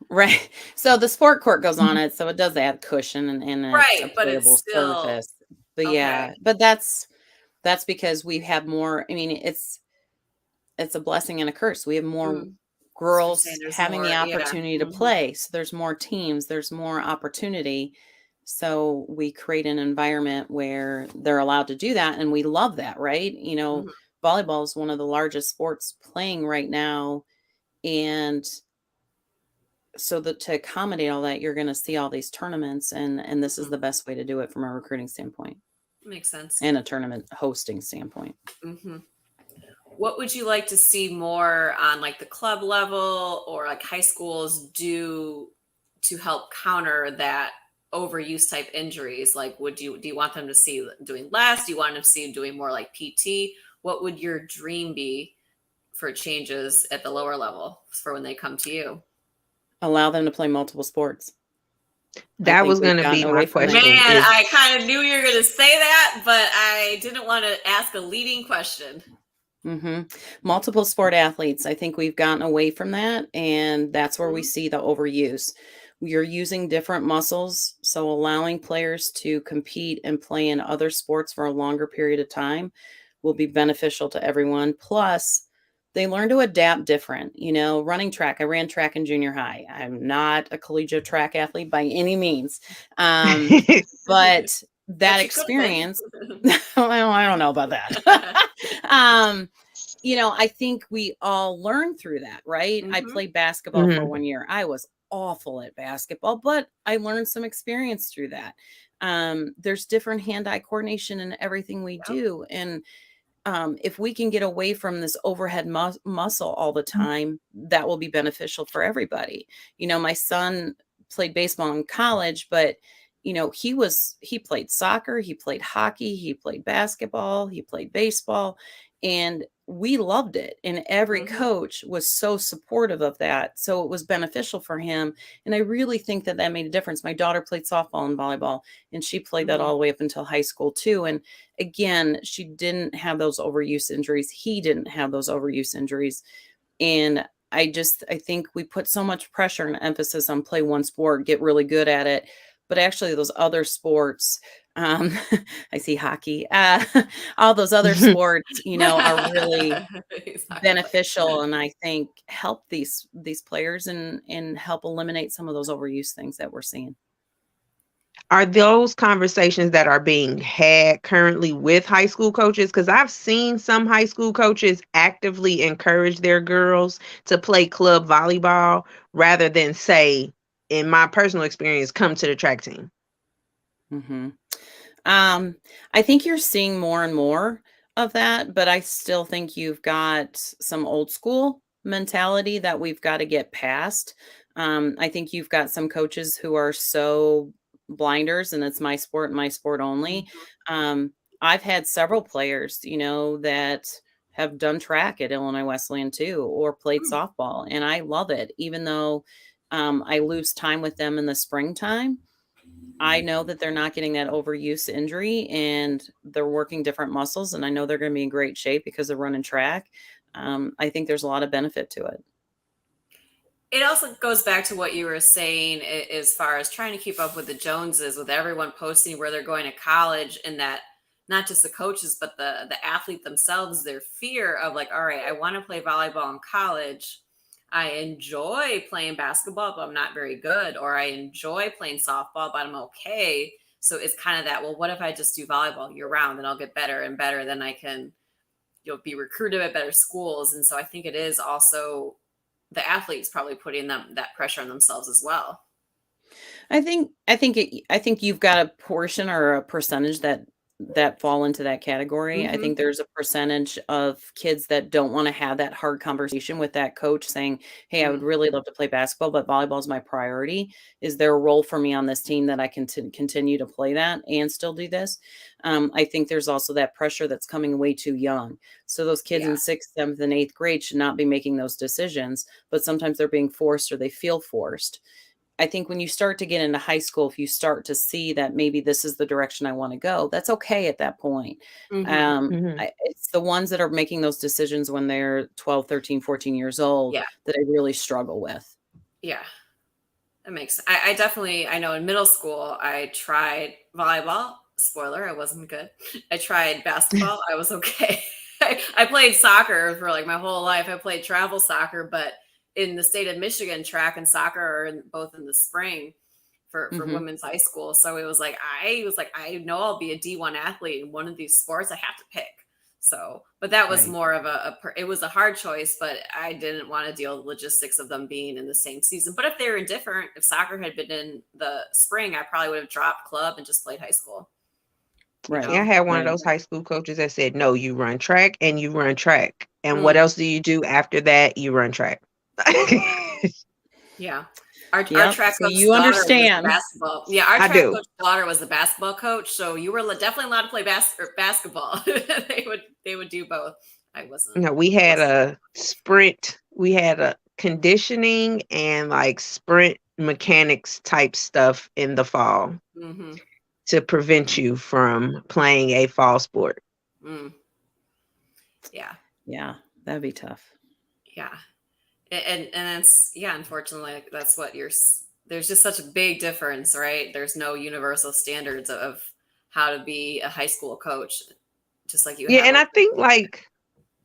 Right. So the sport court goes on it. So it does add cushion and right, it's a but it's still, surface. But okay. yeah, but that's because we have more, I mean, it's a blessing and a curse. We have more girls having the opportunity to play. So there's more teams, there's more opportunity. So we create an environment where they're allowed to do that. And we love that, right? Volleyball is one of the largest sports playing right now. And so to accommodate all that, you're going to see all these tournaments and this is the best way to do it from a recruiting standpoint. Makes sense. And a tournament hosting standpoint. What would you like to see more on like the club level or like high schools do to help counter that overuse type injuries? Like, do you want them to see doing less? Do you want them to see doing more like PT? What would your dream be for changes at the lower level for when they come to you? Allow them to play multiple sports. That was going to be my question. Man, I kind of knew you were going to say that, but I didn't want to ask a leading question. Multiple sport athletes. I think we've gotten away from that. And that's where we see the overuse. You're using different muscles. So allowing players to compete and play in other sports for a longer period of time will be beneficial to everyone. Plus, they learn to adapt different. Running track. I ran track in junior high. I'm not a collegiate track athlete by any means. But that experience, I don't know about that. I think we all learn through that, right? I played basketball for 1 year. I was awful at basketball, but I learned some experience through that. There's different hand-eye coordination in everything we do. And if we can get away from this overhead muscle all the time, that will be beneficial for everybody. My son played baseball in college, but he played soccer, he played hockey, he played basketball, he played baseball, and we loved it. And every coach was so supportive of that. So it was beneficial for him. And I really think that made a difference. My daughter played softball and volleyball, and she played that all the way up until high school too. And again, she didn't have those overuse injuries. He didn't have those overuse injuries. And I think we put so much pressure and emphasis on play one sport, get really good at it. But actually those other sports, I see hockey, all those other sports, are really beneficial. And I think help these players and help eliminate some of those overuse things that we're seeing. Are those conversations that are being had currently with high school coaches? Because I've seen some high school coaches actively encourage their girls to play club volleyball rather than say, in my personal experience, come to the track team. I think you're seeing more and more of that, but I still think you've got some old school mentality that we've got to get past. I think you've got some coaches who are so blinders and it's my sport only. I've had several players, that have done track at Illinois Wesleyan too, or played softball. And I love it. Even though I lose time with them in the springtime, I know that they're not getting that overuse injury and they're working different muscles. And I know they're going to be in great shape because they're running track. I think there's a lot of benefit to it. It also goes back to what you were saying as far as trying to keep up with the Joneses, with everyone posting where they're going to college, and that not just the coaches, but the athlete themselves, their fear of like, all right, I want to play volleyball in college. I enjoy playing basketball, but I'm not very good. Or I enjoy playing softball, but I'm okay. So it's kind of that, well, what if I just do volleyball year round and I'll get better and better? Then I can you'll be recruited at better schools. And so I think it is also the athletes probably putting that pressure on themselves as well. I think you've got a portion or a percentage that fall into that category. I think there's a percentage of kids that don't want to have that hard conversation with that coach saying, "Hey, I would really love to play basketball, but volleyball is my priority. Is there a role for me on this team that I can continue to play that and still do this?" I think there's also that pressure that's coming way too young. So those kids in 6th, 7th, and 8th grade should not be making those decisions, but sometimes they're being forced or they feel forced. I think when you start to get into high school, if you start to see that maybe this is the direction I want to go, that's okay at that point. It's the ones that are making those decisions when they're 12, 13, 14 years old that I really struggle with. Yeah, that makes, I definitely, I know in middle school, I tried volleyball. Spoiler, I wasn't good. I tried basketball. I was okay. I played soccer for like my whole life. I played travel soccer, but in the state of Michigan, track and soccer are both in the spring for women's high school. So it was like, I know I'll be a D1 athlete in one of these sports. I have to pick. So, but that was more of it was a hard choice, but I didn't want to deal with the logistics of them being in the same season. But if they were indifferent, if soccer had been in the spring, I probably would have dropped club and just played high school. Right. I had one of those high school coaches that said, "No, you run track and you run track. And what else do you do after that? You run track." Yeah. Our track coach, you understand basketball. Yeah, our track coach daughter was the basketball coach, so you were definitely allowed to play basketball. they would do both. I wasn't. No, we had a sprint. We had a conditioning and like sprint mechanics type stuff in the fall to prevent you from playing a fall sport. Yeah, that'd be tough. Yeah. And it's, unfortunately, that's what there's just such a big difference, right? There's no universal standards of how to be a high school coach, just like you have. And I think like,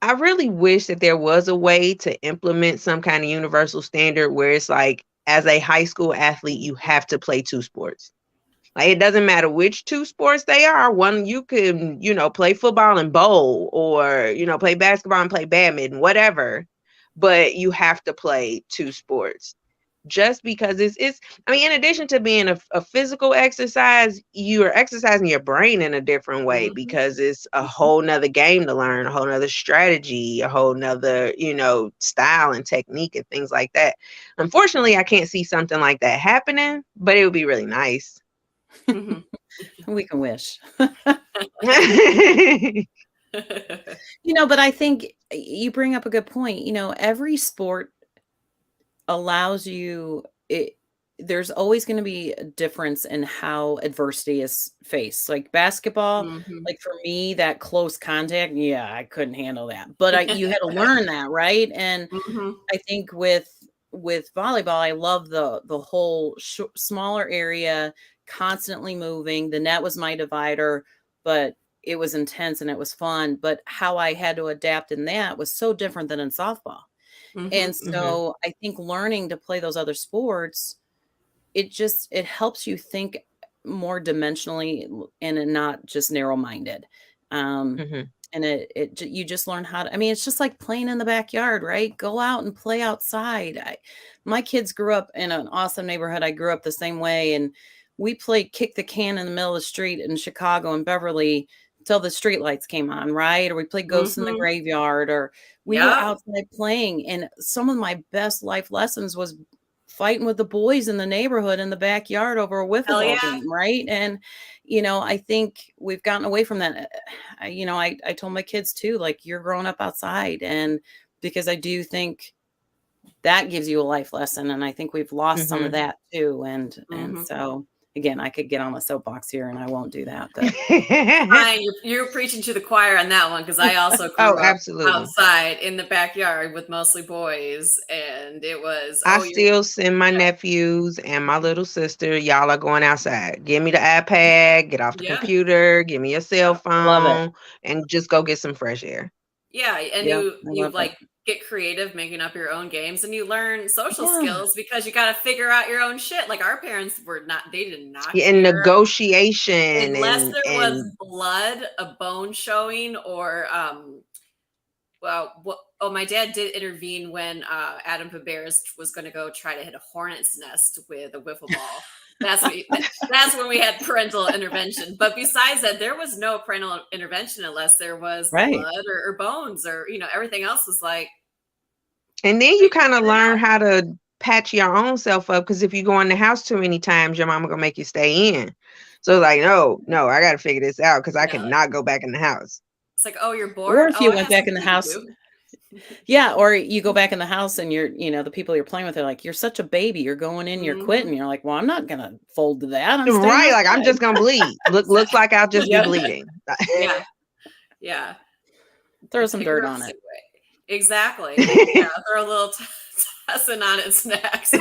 I really wish that there was a way to implement some kind of universal standard where it's like, as a high school athlete, you have to play 2 sports. Like, it doesn't matter which 2 sports they are. One, you can, play football and bowl, or, play basketball and play badminton, whatever. But you have to play 2 sports, just because it's in addition to being a physical exercise, you are exercising your brain in a different way because it's a whole nother game to learn, a whole nother strategy, a whole nother, style and technique and things like that. Unfortunately, I can't see something like that happening, but it would be really nice. We can wish. But I think you bring up a good point. Every sport allows you, there's always going to be a difference in how adversity is faced. Like basketball, like for me, that close contact, I couldn't handle that. But you had to learn that, right? And I think with volleyball, I love the whole smaller area, constantly moving. The net was my divider, but it was intense and it was fun. But how I had to adapt in that was so different than in softball. And so I think learning to play those other sports, it helps you think more dimensionally and not just narrow-minded. And you just learn how to, it's just like playing in the backyard, right? Go out and play outside. My kids grew up in an awesome neighborhood. I grew up the same way. And we played kick the can in the middle of the street in Chicago and Beverly till the street lights came on, right? Or we played ghosts in the graveyard, or we were outside playing. And some of my best life lessons was fighting with the boys in the neighborhood in the backyard over a wiffle ball game, right? And I think we've gotten away from that. I told my kids too, like, you're growing up outside, and because I do think that gives you a life lesson, and I think we've lost some of that too. And so again, I could get on a soapbox here, and I won't do that. But Fine, you're preaching to the choir on that one, because I also grew up outside in the backyard with mostly boys, and it was. I still send my nephews and my little sister. Y'all are going outside. Give me the iPad. Get off the computer. Give me a cell phone, and just go get some fresh air. Yeah, and you like get creative, making up your own games, and you learn social skills, because you got to figure out your own shit. Like, our parents they did not in negotiation, unless there was blood, a bone showing, or my dad did intervene when Adam Pabears was going to go try to hit a hornet's nest with a wiffle ball. That's when we had parental intervention. But besides that, there was no parental intervention unless there was blood or bones, or everything else was like. And then you kind of learn how to patch your own self up, because if you go in the house too many times, your mama gonna make you stay in. So like, no, I gotta figure this out, because I cannot go back in the house. It's like, oh, you're bored. Or if you went back in the house. Yeah, or you go back in the house and you're, the people you're playing with are like, you're such a baby. You're going in, you're quitting. You're like, well, I'm not gonna fold to that. I'm right, like I'm just gonna bleed. Looks like I'll just be bleeding. Yeah. Throw some dirt on it. Exactly. Yeah, throw a little tussin on its next.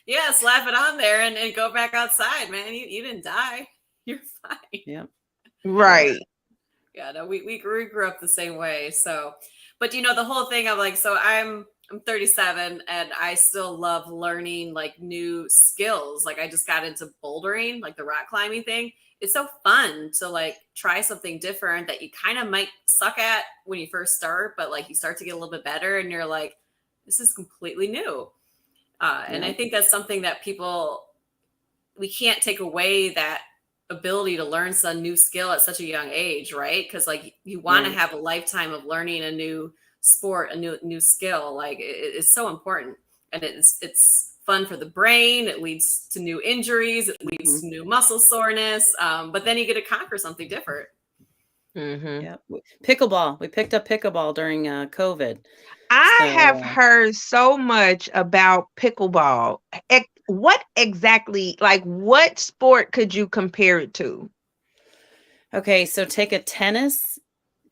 Yeah, slap it on there and go back outside, man. You didn't die. You're fine. Yeah. Right. Yeah, no, we grew up the same way. So, but the whole thing of like, so I'm 37 and I still love learning like new skills. Like I just got into bouldering, like the rock climbing thing. It's so fun to like try something different that you kind of might suck at when you first start, but like you start to get a little bit better and you're like, this is completely new. And I think that's something that we can't take away that ability to learn some new skill at such a young age, right? Because like you want to have a lifetime of learning a new sport, a new skill. Like it's so important, and it's fun for the brain. It leads to new injuries. It leads to new muscle soreness. But then you get to conquer something different. Yeah, pickleball. We picked up pickleball during COVID. I have heard so much about pickleball. What exactly, like what sport could you compare it to? Okay, so take a tennis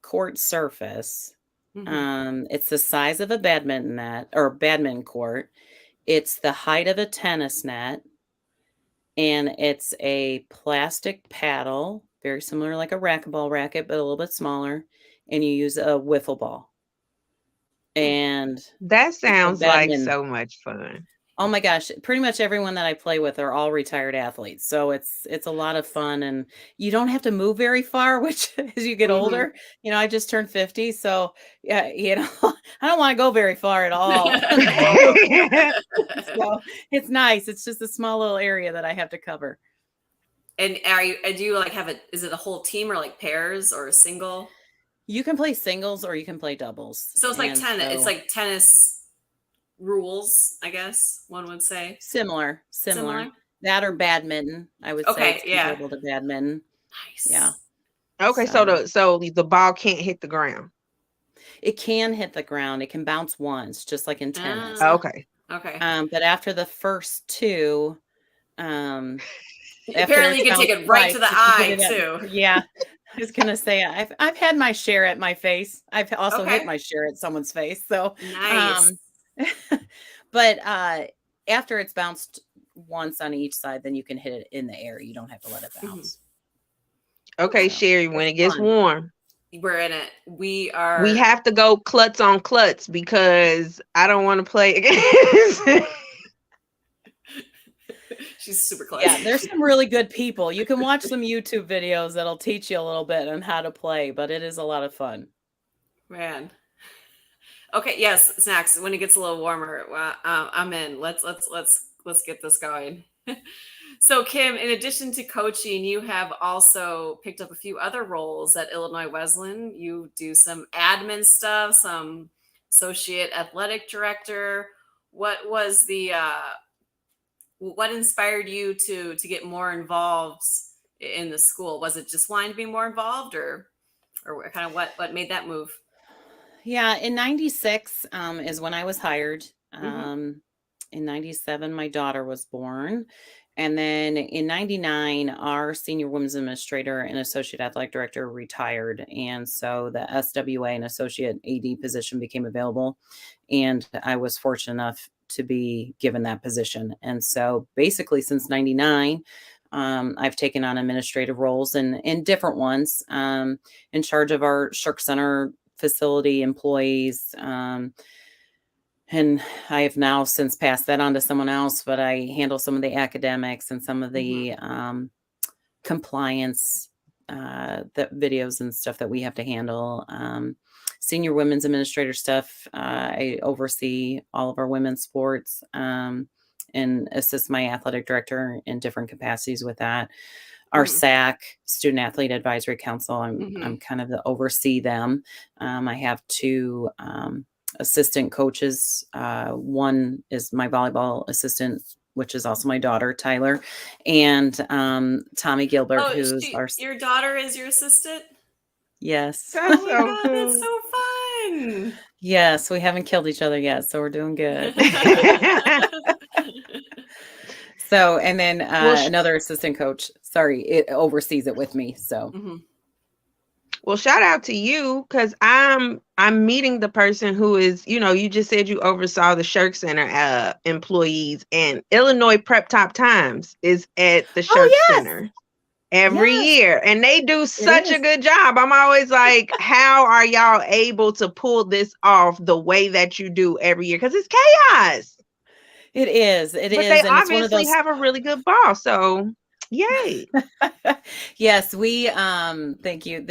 court surface. It's the size of a badminton net or badminton court. It's the height of a tennis net, and it's a plastic paddle, very similar like a racquetball racket, but a little bit smaller, and you use a wiffle ball. And that sounds like so much fun. Oh my gosh, pretty much everyone that I play with are all retired athletes. So it's a lot of fun, and you don't have to move very far, which as you get older, I just turned 50. So yeah, I don't want to go very far at all. So it's nice. It's just a small little area that I have to cover. And do you like is it a whole team or like pairs or a single? You can play singles or you can play doubles. So it's like tennis. It's like tennis rules, I guess one would say. Similar. That or badminton, I would say. It's comparable to badminton. Nice. Yeah. Okay, so the ball can't hit the ground. It can hit the ground. It can bounce once, just like in tennis. Okay. But after the first two, apparently you can take it right to the eye too. Yeah. I was gonna say I've had my share at my face. I've also hit my share at someone's face. So nice. But after it's bounced once on each side, then you can hit it in the air. You don't have to let it bounce. Okay, Sherry, when it gets warm, we're in it. We have to go klutz on klutz, because I don't want to play against. She's super close. Yeah, there's some really good people. You can watch some YouTube videos that'll teach you a little bit on how to play, but it is a lot of fun. Man. Okay, yes, Snacks. When it gets a little warmer, I'm in. Let's get this going. So, Kim, in addition to coaching, you have also picked up a few other roles at Illinois Wesleyan. You do some admin stuff, some associate athletic director. What was what inspired you to get more involved in the school? Was it just wanting to be more involved, or kind of what made that move? Yeah, in 96 is when I was hired. In 97, my daughter was born. And then in 99, our senior women's administrator and associate athletic director retired. And so the SWA and associate AD position became available. And I was fortunate enough to be given that position. And so basically since 99, I've taken on administrative roles and different ones, in charge of our Shirk Center facility employees. And I have now since passed that on to someone else, but I handle some of the academics and some of the compliance the videos and stuff that we have to handle. Senior women's administrator stuff. I oversee all of our women's sports and assist my athletic director in different capacities with that. Our SAC, Student Athlete Advisory Council, I'm kind of the oversee them. I have 2 assistant coaches. One is my volleyball assistant, which is also my daughter, Tyler, and Tommy Gilbert, who's your daughter is your assistant? Yes. That's Oh my so God, cool. that's so fun. Yes, we haven't killed each other yet, so we're doing good. So, and then another assistant coach, it oversees it with me. So, well, shout out to you, because I'm meeting the person who is, you just said you oversaw the Shirk Center employees, and Illinois Prep Top Times is at the Shirk Center every year, and they do such a good job. I'm always like, how are y'all able to pull this off the way that you do every year? Because it's chaos. It is. But they obviously have a really good boss. So yay. Yes, we thank you.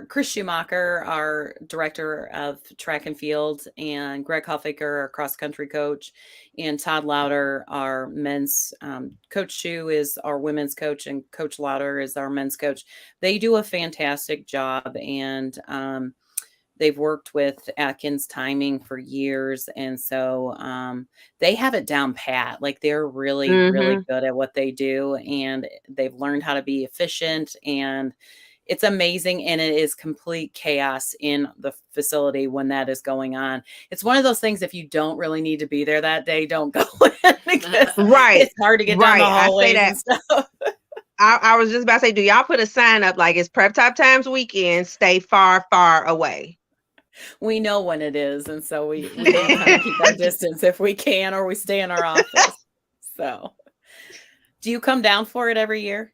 Chris Schumacher, our director of track and field, and Greg Hoffaker, our cross country coach, and Todd Lauder, our men's Coach Shu is our women's coach, and Coach Lauder is our men's coach. They do a fantastic job, and they've worked with Atkins Timing for years. And so they have it down pat. Like, they're really, really good at what they do. And they've learned how to be efficient. And it's amazing. And it is complete chaos in the facility when that is going on. It's one of those things, if you don't really need to be there that day, don't go in, because it's hard to get down the hallways and stuff. I was just about to say, do y'all put a sign up like it's Prep Top Times weekend, stay far, far away? We know when it is, and so we kind of keep our distance if we can, or we stay in our office. So, do you come down for it every year?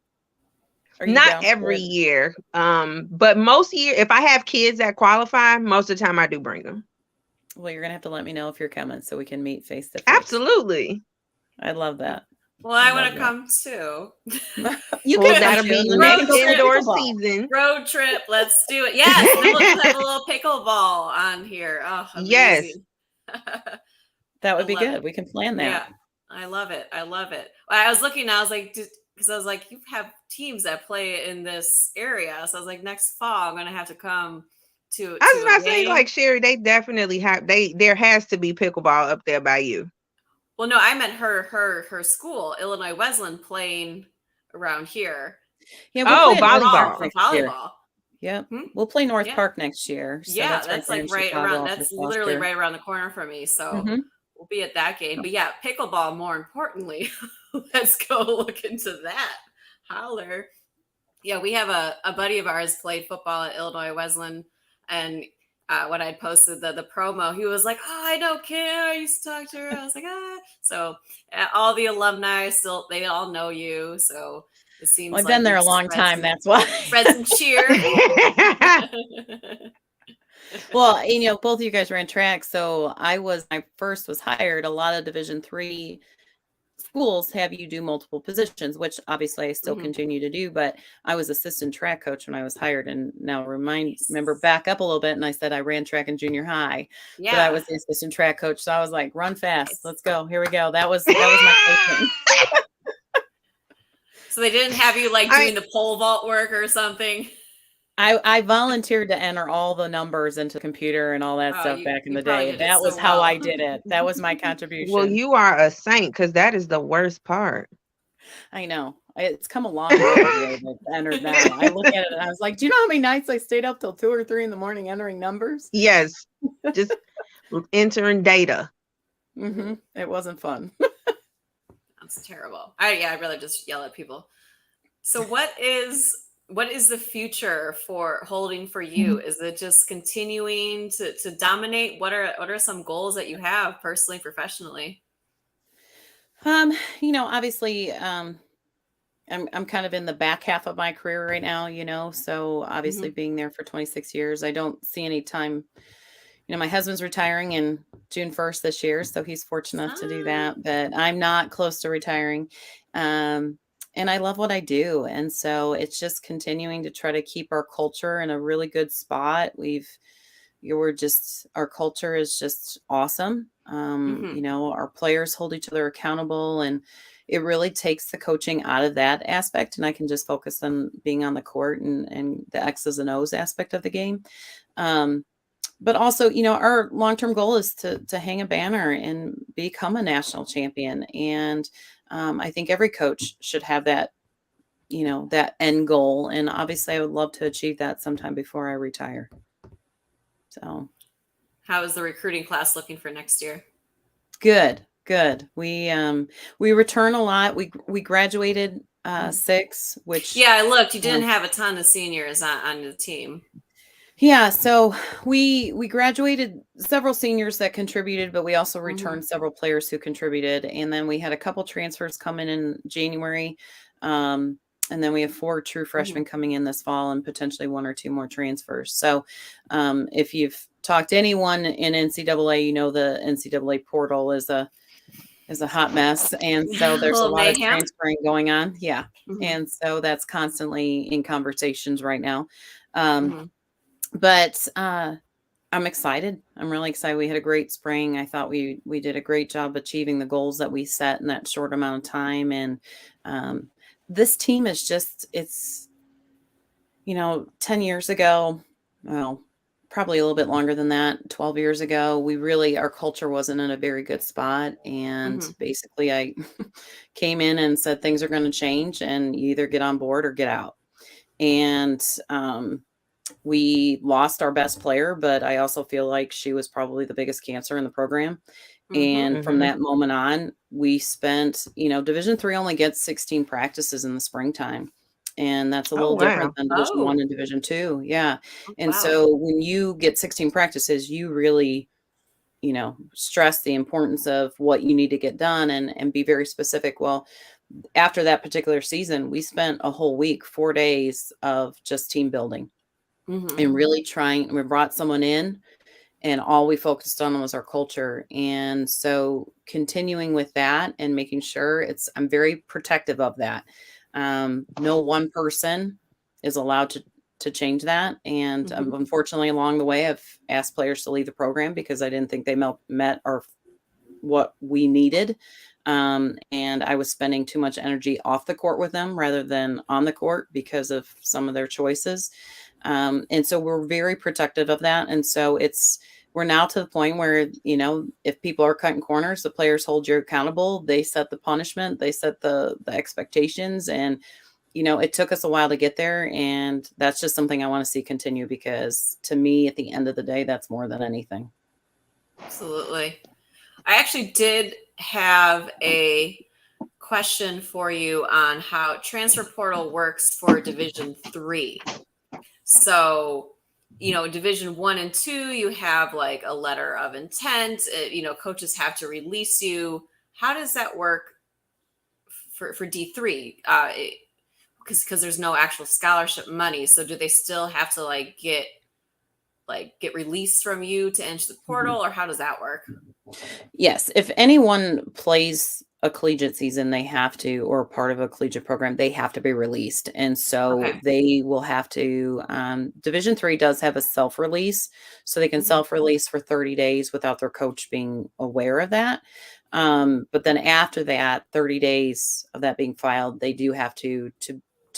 Not every year, but most year, if I have kids that qualify, most of the time I do bring them. Well, you're gonna have to let me know if you're coming so we can meet face to face. Absolutely, I love that. Well, I want to come too. That'll be next indoor season. Road trip. Let's do it. Yes. Then we'll just have a little pickleball on here. Oh, amazing. Yes. That would be good. We can plan that. Yeah. I love it. I was looking, I was like, you have teams that play in this area. So I was like, next fall, I'm going to have to come to. I was about to say, like, Sherry, they definitely have, there has to be pickleball up there by you. Well, no, I meant her school, Illinois Wesleyan, playing around here. Yeah. Volleyball. Yep. We'll play North Park next year. So that's like right around. That's literally right around the corner for me. So we'll be at that game. But yeah, pickleball. More importantly, let's go look into that. Holler. Yeah, we have a buddy of ours played football at Illinois Wesleyan, and when I posted the promo, he was like, "Oh, I know Kim. I used to talk to her." I was like, "Ah." So all the alumni they all know you. So it seems I've been there a long time. That's why. Spread some cheer. Well, both of you guys ran track. So I first was hired. A lot of Division III schools have you do multiple positions, which obviously I still continue to do, but I was assistant track coach when I was hired. And now remember back up a little bit. And I said, I ran track in junior high, but I was the assistant track coach. So I was like, run fast. Let's go. Here we go. That was my coaching. So they didn't have you like doing the pole vault work or something? I volunteered to enter all the numbers into the computer and all that stuff back in the day. That was how I did it. That was my contribution. Well, you are a saint, because that is the worst part. I know. It's come a long way to enter that. I look at it and I was like, do you know how many nights I stayed up till 2 or 3 in the morning entering numbers? Yes. Just entering data. It wasn't fun. That's terrible. I'd rather just yell at people. So what is the future for holding for you? Is it just continuing to dominate? What are some goals that you have personally, professionally? Obviously, I'm kind of in the back half of my career right now, so obviously being there for 26 years, I don't see any time. My husband's retiring in June 1st this year, so he's fortunate enough to do that, but I'm not close to retiring. and I love what I do. And so it's just continuing to try to keep our culture in a really good spot. Our culture is just awesome. Hmm. Our players hold each other accountable, and it really takes the coaching out of that aspect. And I can just focus on being on the court and the X's and O's aspect of the game. Um, but also, our long-term goal is to hang a banner and become a national champion. And I think every coach should have that end goal. And obviously I would love to achieve that sometime before I retire. So How is the recruiting class looking for next year? good. We return a lot. We graduated 6, which Yeah, I looked. You didn't have a ton of seniors on the team. yeah, so we graduated several seniors that contributed, but we also returned several players who contributed, and then we had a couple transfers come in January, and then we have 4 true freshmen coming in this fall, and potentially 1 or 2 more transfers. So, if you've talked to anyone in NCAA, the NCAA portal is a hot mess, and so there's a Little lot of mayhem. transferring going on. Yeah, Mhm. and so that's constantly in conversations right now. Mhm. But I'm excited. I'm really excited. We had a great spring. I thought we did a great job achieving the goals that we set in that short amount of time. And this team is it's 10 years ago, well, probably a little bit longer than that, 12 years ago, our culture wasn't in a very good spot. And Mhm. basically I came in and said, things are going to change and you either get on board or get out. And we lost our best player, but I also feel like she was probably the biggest cancer in the program. Mhm. And from Mhm. that moment on, we spent, Division III only gets 16 practices in the springtime. And that's a Oh, little different wow. than Division Oh. I and Division II. Yeah. Oh, And wow. so when you get 16 practices, you really, stress the importance of what you need to get done and be very specific. Well, after that particular season, we spent a whole week, 4 days of just team building Mhm. and really we brought someone in and all we focused on was our culture. And so continuing with that and making sure I'm very protective of that. No one person is allowed to change that. And Mhm. unfortunately, along the way, I've asked players to leave the program because I didn't think they met what we needed. And I was spending too much energy off the court with them rather than on the court because of some of their choices. And so we're very protective of that. And so we're now to the point where, if people are cutting corners, the players hold you accountable. They set the punishment, they set the expectations. And, it took us a while to get there. And that's just something I want to see continue because to me, at the end of the day, that's more than anything. Absolutely. I actually did have a question for you on how transfer portal works for Division III. So, Division I and II, you have like a letter of intent. Coaches have to release you. How does that work for D3? Because there's no actual scholarship money. So, do they still have to get released from you to enter the portal, or how does that work? Yes, if anyone plays a collegiate season, they have to, or part of a collegiate program, they have to be released. And so Okay. they will have to, Division III does have a self-release, so they can Mhm. self-release for 30 days without their coach being aware of that. But then after that, 30 days of that being filed, they do have to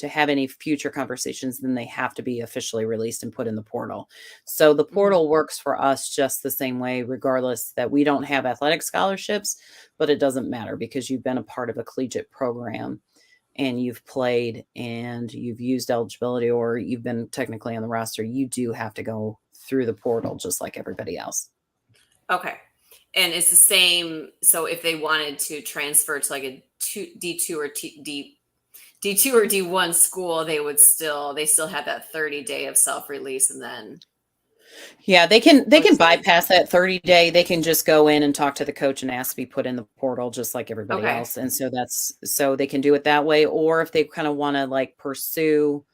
have any future conversations, then they have to be officially released and put in the portal. So the Mhm. portal works for us just the same way, regardless that we don't have athletic scholarships, but it doesn't matter because you've been a part of a collegiate program and you've played and you've used eligibility or you've been technically on the roster. You do have to go through the portal just like everybody else. Okay. And it's the same. So if they wanted to transfer to like a D2 or D2 or D1 school, they still have that 30-day of self-release, and then Yeah, they can coach can. bypass that 30-day. They can just go in and talk to the coach and ask to be put in the portal just like everybody Okay. else. And so they can do it that way. Or if they kind of want to like pursue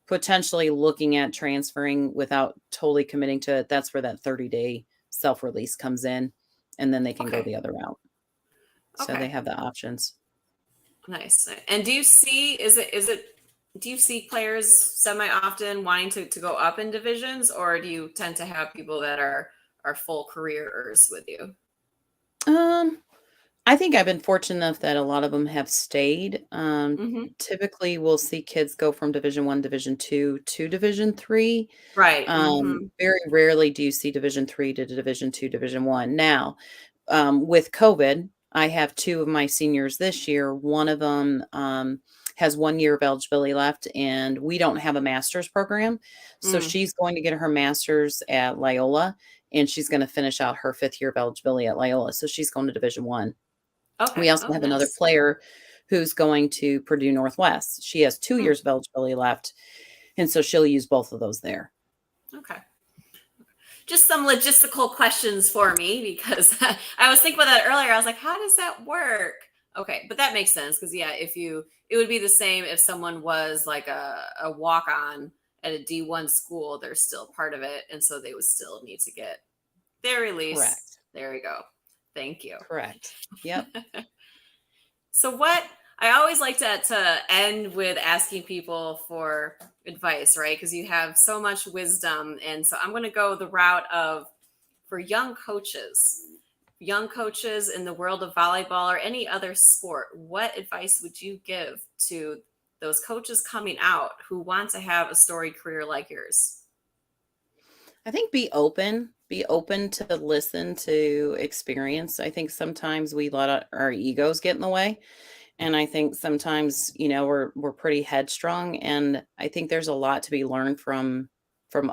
potentially looking at transferring without totally committing to it, that's where that 30-day self-release comes in. And then they can go Okay. the other route. So they Okay. have the options. Nice. And do you see, do you see players semi-often wanting to go up in divisions, or do you tend to have people that are full careers with you? I think I've been fortunate enough that a lot of them have stayed. Hmm. Typically, we'll see kids go from Division I, Division II to Division III. Right. Hmm. Very rarely do you see Division III to Division II, Division I. Now, with COVID, I have two of my seniors this year. One of them has 1 year of eligibility left, and we don't have a master's program. So Mm. she's going to get her master's at Loyola, and she's going to finish out her 5th year of eligibility at Loyola. So she's going to Division I. We Okay. also Oh, have another nice. player who's going to Purdue Northwest. She has 2 Hmm. years of eligibility left, and so she'll use both of those there. Okay. Just some logistical questions for me, because I was thinking about that earlier. I was like, how does that work? Okay, but that makes sense, because yeah, it would be the same if someone was like a walk-on at a D1 school, they're still part of it, and so they would still need to get their release. Correct. There we go. Thank you. Correct. Yep. So what I always like to end with asking people for advice, right? Because you have so much wisdom. And so I'm going to go the route of, for young coaches in the world of volleyball or any other sport, what advice would you give to those coaches coming out who want to have a storied career like yours? I think be open. Be open to listen to experience. I think sometimes we let our egos get in the way. And I think sometimes, we're pretty headstrong, and I think there's a lot to be learned from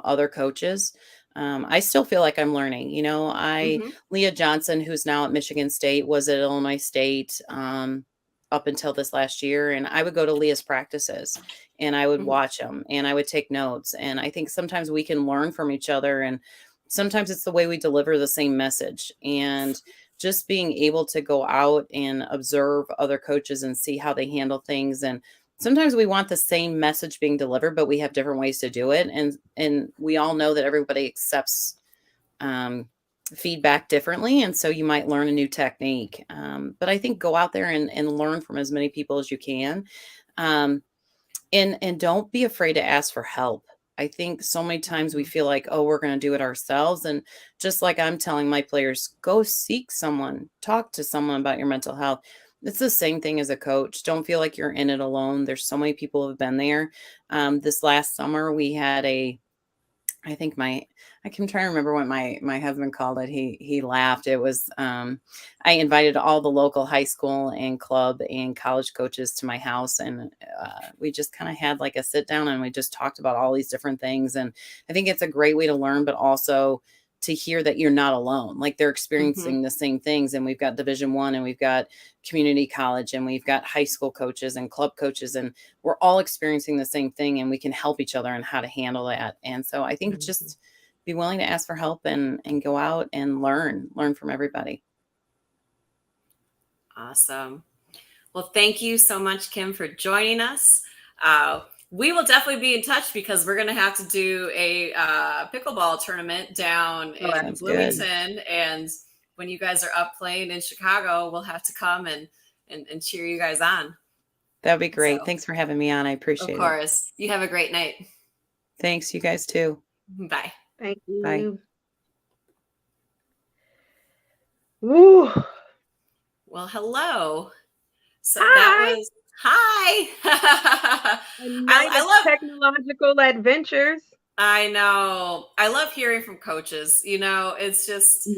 other coaches. I still feel like I'm learning. Mm-hmm. Leah Johnson, who's now at Michigan State, was at Illinois State up until this last year, and I would go to Leah's practices and I would Mm-hmm. watch them and I would take notes. And I think sometimes we can learn from each other, and sometimes it's the way we deliver the same message. And just being able to go out and observe other coaches and see how they handle things. And sometimes we want the same message being delivered, but we have different ways to do it. And we all know that everybody accepts feedback differently. And so you might learn a new technique. But I think go out there and learn from as many people as you can. And don't be afraid to ask for help. I think so many times we feel like, oh, we're going to do it ourselves. And just like I'm telling my players, go seek someone, talk to someone about your mental health. It's the same thing as a coach. Don't feel like you're in it alone. There's so many people who have been there. This last summer, we had I think I can try to remember what my husband called it. He laughed. It was I invited all the local high school and club and college coaches to my house, and we just kind of had like a sit down and we just talked about all these different things. And I think it's a great way to learn, but also to hear that you're not alone. Like they're Mm-hmm. experiencing the same things. And we've got Division I, and we've got community college, and we've got high school coaches and club coaches, and we're all experiencing the same thing, and we can help each other on how to handle that. And so I think just be willing to ask for help and go out and learn from everybody. Awesome. Well, thank you so much, Kim, for joining us. We will definitely be in touch, because we're going to have to do a pickleball tournament down in Bloomington. And when you guys are up playing in Chicago, we'll have to come and cheer you guys on. That'd be great. So, thanks for having me on. I appreciate it. Of course. You have a great night. Thanks. You guys too. Bye. Thank you. Bye. Woo. Well, hello. So Hi. that was hi. I love technological adventures. I know. I love hearing from coaches. It's just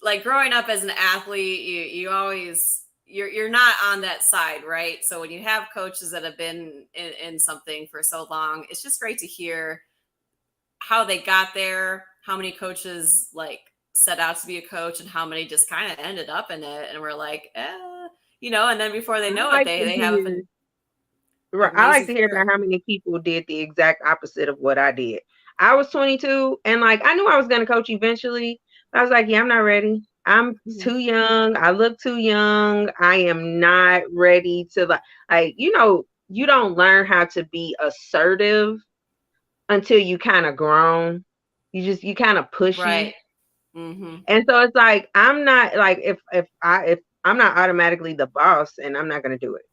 like growing up as an athlete, you always you're not on that side, right? So when you have coaches that have been in something for so long, it's just great to hear how they got there, how many coaches like set out to be a coach, and how many just kind of ended up in it and were like, and then before they know it, they have a right. I like to hear about how many people did the exact opposite of what I did. I was 22, and like I knew I was going to coach eventually. But I was like, yeah, I'm not ready. I'm too young. I look too young. I am not ready to you don't learn how to be assertive until you kind of grown. You kind of pushy. Right. Mm-hmm. And so it's like, I'm not like, if I'm not automatically the boss, and I'm not going to do it.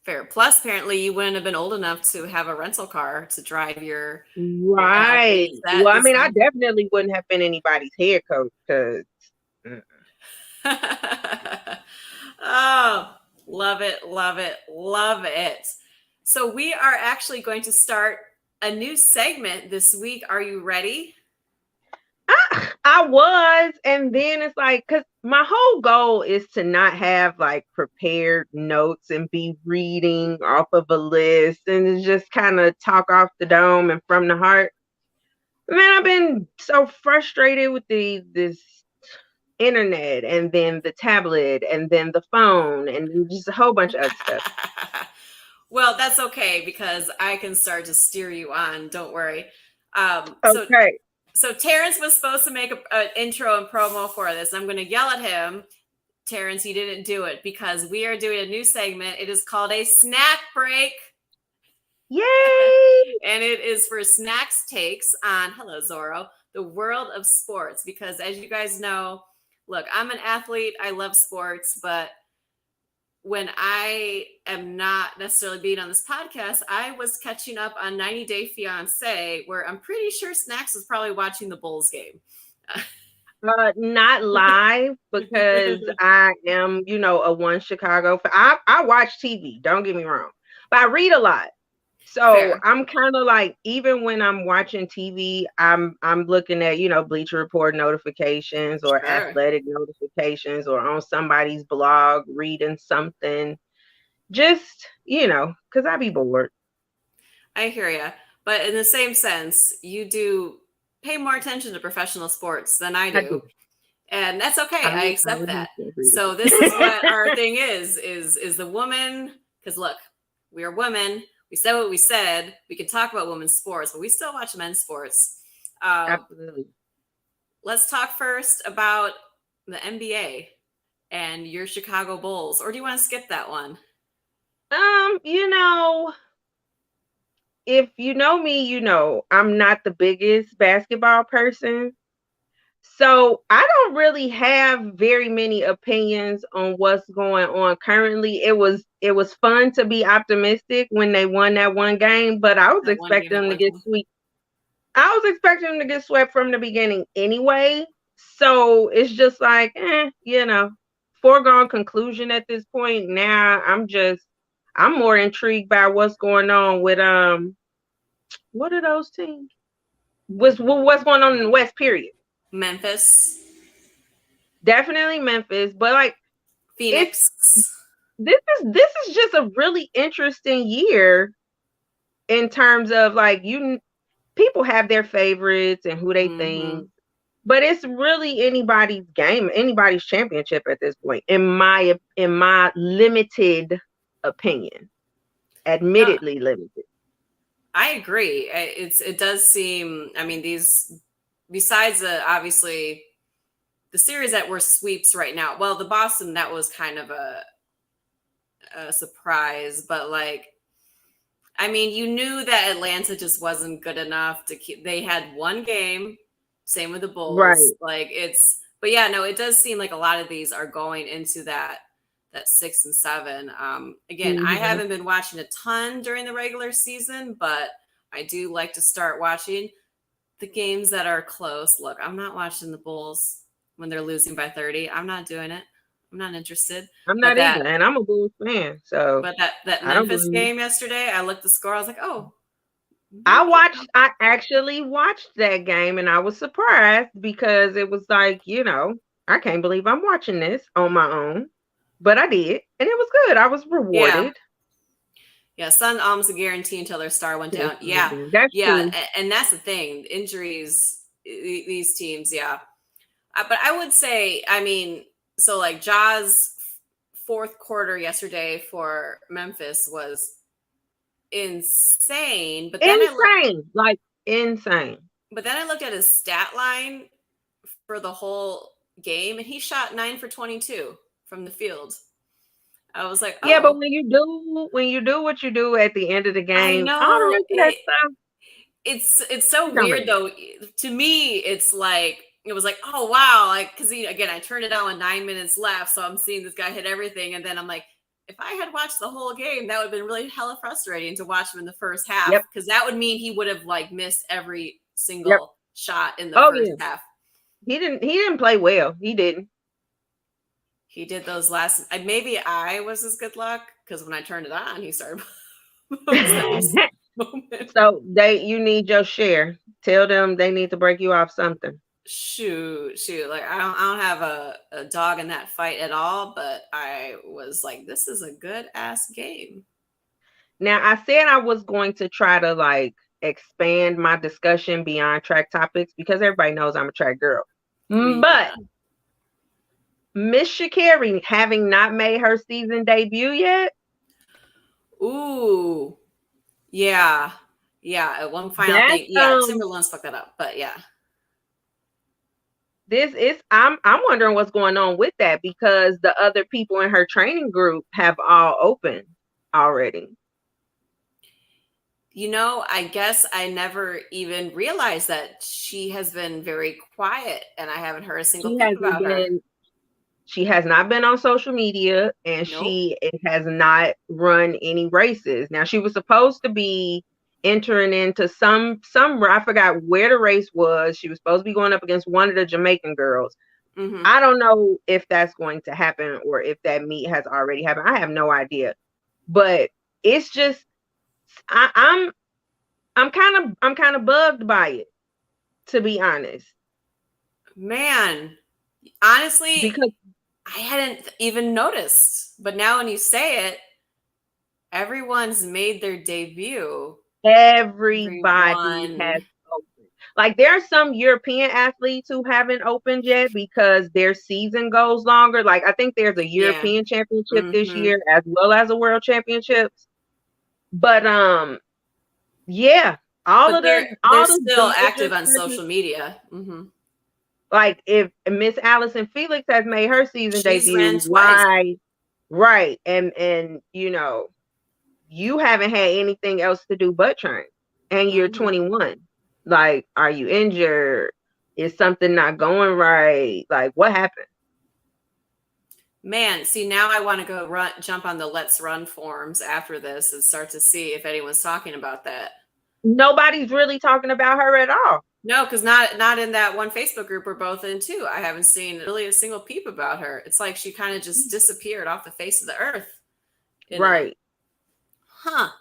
Fair. Plus, apparently, you wouldn't have been old enough to have a rental car to drive your Right. athletes. Well, I mean, I definitely wouldn't have been anybody's head coach because. Oh, love it, love it, love it. So we are actually going to start a new segment this week. Are you ready? I was, and then it's like, because my whole goal is to not have like prepared notes and be reading off of a list and just kind of talk off the dome and from the heart. Man, I've been so frustrated with this internet and then the tablet and then the phone and just a whole bunch of other stuff. Well, that's okay because I can start to steer you on. Don't worry. Okay. So Terrence was supposed to make an intro and promo for this. I'm going to yell at him. Terrence, he didn't do it because we are doing a new segment. It is called a snack break. Yay! And it is for Snacks Takes on, hello, Zorro, the world of sports. Because as you guys know, look, I'm an athlete. I love sports. But when I am not necessarily being on this podcast, I was catching up on 90 Day Fiancé, where I'm pretty sure Snacks was probably watching the Bulls game. Not live because I am, a one Chicago. I watch TV. Don't get me wrong, but I read a lot. So Fair. I'm kind of like, even when I'm watching TV, I'm looking at, Bleacher Report notifications or athletic notifications or on somebody's blog, reading something, just, because I be bored. I hear you. But in the same sense, you do pay more attention to professional sports than I do. And that's okay. I accept that. So this is what our thing is the woman, because look, we are women. We said what we said. We can talk about women's sports, but we still watch men's sports. Absolutely. Let's talk first about the NBA and your Chicago Bulls. Or do you want to skip that one? If you know me, I'm not the biggest basketball person. So I don't really have very many opinions on what's going on currently. It was fun to be optimistic when they won that one game, but I was expecting them to get swept. I was expecting them to get swept from the beginning anyway. So it's just like, foregone conclusion at this point. Now I'm more intrigued by what's going on with what are those teams? What's going on in the West, period. Memphis. Definitely Memphis, but like Phoenix. This is just a really interesting year in terms of like people have their favorites and who they think, but it's really anybody's game, anybody's championship at this point, in my limited opinion. Admittedly limited. I agree. It does seem, I mean, these, besides obviously the series that were sweeps right now, well, the Boston, that was kind of a surprise, but like, I mean, you knew that Atlanta just wasn't good enough to keep, they had one game, same with the Bulls. Right. Like but yeah, no, it does seem like a lot of these are going into that 6 and 7. Again, I haven't been watching a ton during the regular season, but I do like to start watching the games that are close. Look, I'm not watching the Bulls when they're losing by 30. I'm not doing it. I'm not interested. I'm not either, and I'm a Bulls fan. So, but that Memphis game yesterday, I looked at the score. I was like, oh. I actually watched that game, and I was surprised because it was like, I can't believe I'm watching this on my own. But I did, and it was good. I was rewarded. Yeah, Sun almost a guarantee until their star went down. Yeah, that's true. And that's the thing. Injuries, these teams, yeah. But I would say, I mean, so like Ja's fourth quarter yesterday for Memphis was insane. But then insane. But then I looked at his stat line for the whole game, and he shot 9 for 22 from the field. I was like, oh. Yeah, but when you do what you do at the end of the game, I know it's so weird though. To me, it's like it was like, oh wow, like because again, I turned it on with 9 minutes left, so I'm seeing this guy hit everything, and then I'm like, if I had watched the whole game, that would have been really hella frustrating to watch him in the first half, Yep. because that would mean he would have like missed every single Yep. shot in the first half. He didn't play well. He didn't. He did those last. Maybe I was his good luck, because when I turned it on, he started. So you need your share. Tell them they need to break you off something. Shoot. Like I don't have a dog in that fight at all, but I was like, this is a good ass game. Now, I said I was going to try to like expand my discussion beyond track topics because everybody knows I'm a track girl. But Miss Sha'Carri, having not made her season debut yet. Ooh. Yeah. At one final thing. Yeah, Timberland's fucked that up, but yeah. I'm wondering what's going on with that, because the other people in her training group have all opened already. I guess I never even realized that she has been very quiet, and I haven't heard a single thing about her. She has not been on social media, and she has not run any races. Now, she was supposed to be entering into some I forgot where the race was. She was supposed to be going up against one of the Jamaican girls. Mm-hmm. I don't know if that's going to happen or if that meet has already happened. I have no idea. But it's just I'm kind of bugged by it, to be honest. Man, honestly, because I hadn't even noticed. But now when you say it, everyone's made their debut. Everybody has opened. Like, there are some European athletes who haven't opened yet because their season goes longer. Like, I think there's a European championship this year as well as a world championships. But yeah, they're still active on social media. Mm-hmm. Like, if Miss Allison Felix has made her season debut, why? Right, and you haven't had anything else to do but train, and you're 21. Like, are you injured? Is something not going right? Like, what happened? Man, see, now I want to go jump on the Let's Run forums after this and start to see if anyone's talking about that. Nobody's really talking about her at all. No, because not in that one Facebook group we're both in too. I haven't seen really a single peep about her. It's like she kind of just disappeared off the face of the earth. Right. Huh.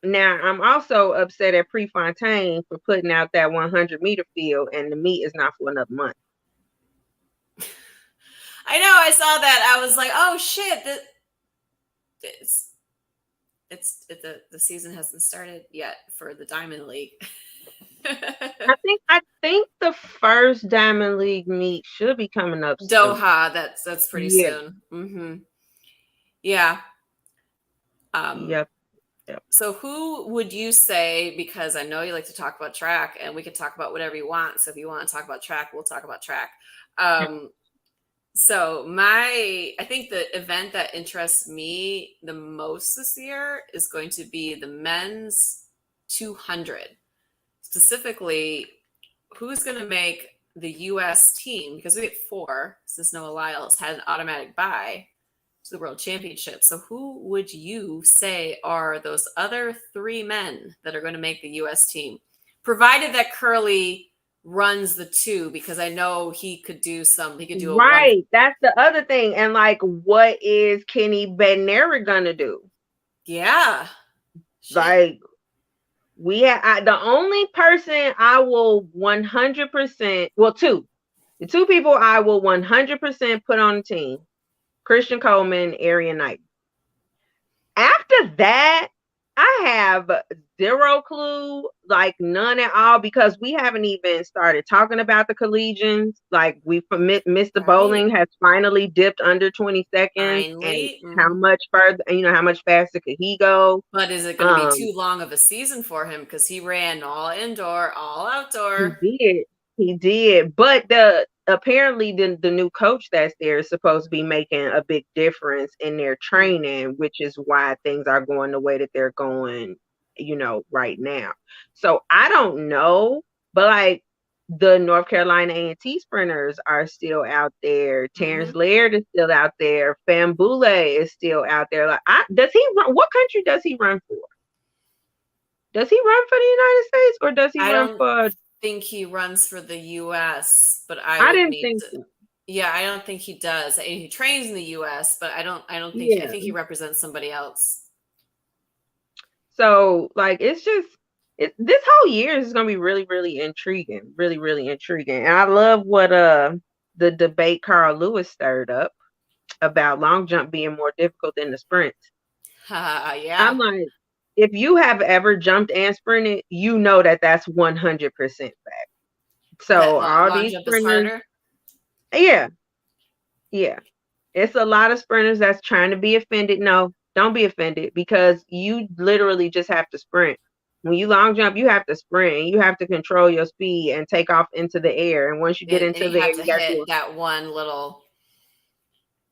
Now, I'm also upset at Prefontaine for putting out that 100-meter field, and the meet is not for another month. I know. I saw that. I was like, oh shit! The season hasn't started yet for the Diamond League. I think the first Diamond League meet should be coming up soon. Doha. That's pretty soon. Mm-hmm. Yeah. Yep. So who would you say, because I know you like to talk about track, and we can talk about whatever you want. So if you want to talk about track, we'll talk about track. So I think the event that interests me the most this year is going to be the men's 200. Specifically, who's going to make the U.S. team, because we get 4 since Noah Lyles had an automatic bye to the World Championship. So who would you say are those other 3 men that are going to make the U.S. team, provided that Curly runs the 2, because I know he could do right. That's the other thing. And like, what is Kenny Bednarik gonna do? Yeah. Like, the only person I will 100%, well, the 2 people I will 100% put on the team, Christian Coleman, Arian Knight. After that, I have 0 clue, like none at all, because we haven't even started talking about the collegians. Like, Mr. Bowling has finally dipped under 20 seconds. Finally. And how much further, how much faster could he go? But is it going to be too long of a season for him? Because he ran all indoor, all outdoor. He did. But apparently the new coach that's there is supposed to be making a big difference in their training, which is why things are going the way that they're going, right now. So I don't know, but like, the North Carolina A&T sprinters are still out there. Terrence Laird is still out there. Fambule is still out there. Like, does he run? What country does he run for? Does he run for the United States or does he run for? I think he runs for the U.S., but I didn't think so. Yeah, I don't think he does. He trains in the U.S., but I don't think. Yeah. I think he represents somebody else. So, like, it's just this whole year is going to be really, really intriguing. Really, really intriguing. And I love what the debate Carl Lewis stirred up about long jump being more difficult than the sprint. Yeah. I'm like, if you have ever jumped and sprinted, you know that that's 100% fact. So all these sprinters, yeah, it's a lot of sprinters that's trying to be offended. No, don't be offended, because you literally just have to sprint. When you long jump, you have to sprint. You have to control your speed and take off into the air. And once you get into the air, you got to hit that one little.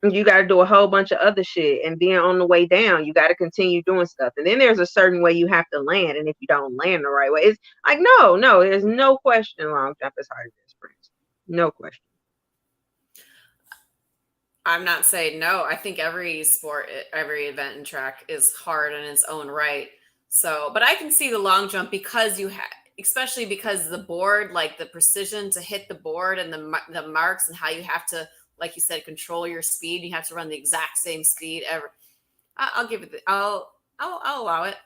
You got to do a whole bunch of other shit. And then on the way down, you got to continue doing stuff. And then there's a certain way you have to land. And if you don't land the right way, it's like, no, there's no question long jump is harder than sprint. No question. I'm not saying no. I think every sport, every event in track is hard in its own right. So, but I can see the long jump because especially because the board, like the precision to hit the board and the marks and how you have to, like you said, control your speed. You have to run the exact same speed ever. I'll give it. I'll allow it.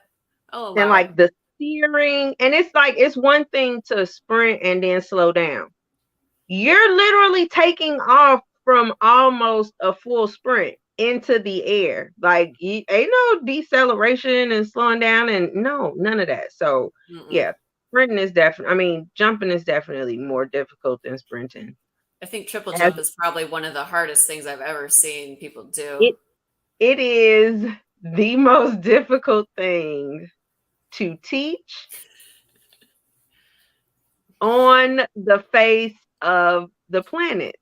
And like the steering, and it's like, it's one thing to sprint and then slow down. You're literally taking off from almost a full sprint into the air. Like, ain't no deceleration and slowing down, and no, none of that. So yeah, sprinting is jumping is definitely more difficult than sprinting. I think triple jump is probably one of the hardest things I've ever seen people do. It is the most difficult thing to teach on the face of the planet.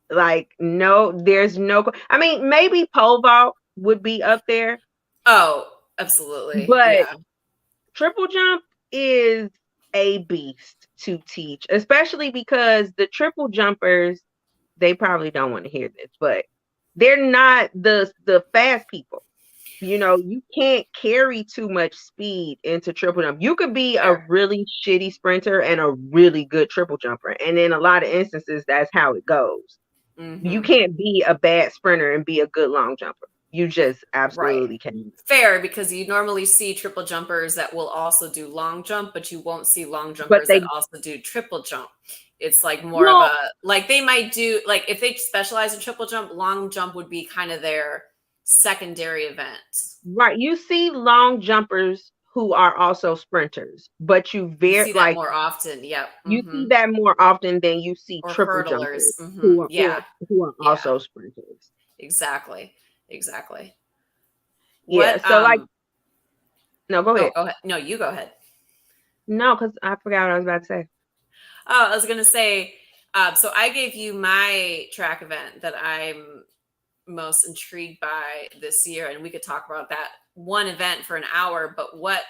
Like, no, there's no, maybe pole vault would be up there. Oh, absolutely. But triple jump is a beast to teach, especially because the triple jumpers, they probably don't want to hear this, but they're not the fast people. You can't carry too much speed into triple jump. You could be a really shitty sprinter and a really good triple jumper. And in a lot of instances, that's how it goes. You can't be a bad sprinter and be a good long jumper. You just absolutely can't. Fair, because you normally see triple jumpers that will also do long jump, but you won't see long jumpers that also do triple jump. It's like more of a, like they might do, like if they specialize in triple jump, long jump would be kind of their secondary event. Right. You see long jumpers who are also sprinters, but you see that more often. Yep. You see that more often than you see triple jumpers who are also sprinters. Exactly. Yeah. No, go ahead. Go ahead. No, you go ahead. No, because I forgot what I was about to say. Oh, I was going to say, so I gave you my track event that I'm most intrigued by this year, and we could talk about that one event for an hour, but what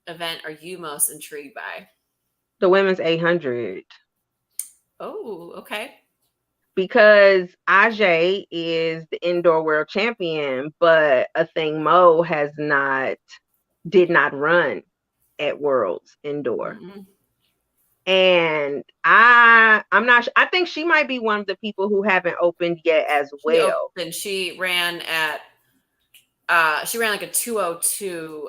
event are you most intrigued by? The women's 800. Oh, okay. Because Ajay is the indoor world champion, but a thing Mo did not run at Worlds indoor. And I'm not sure. I think she might be one of the people who haven't opened yet as well. And she ran like a 2:02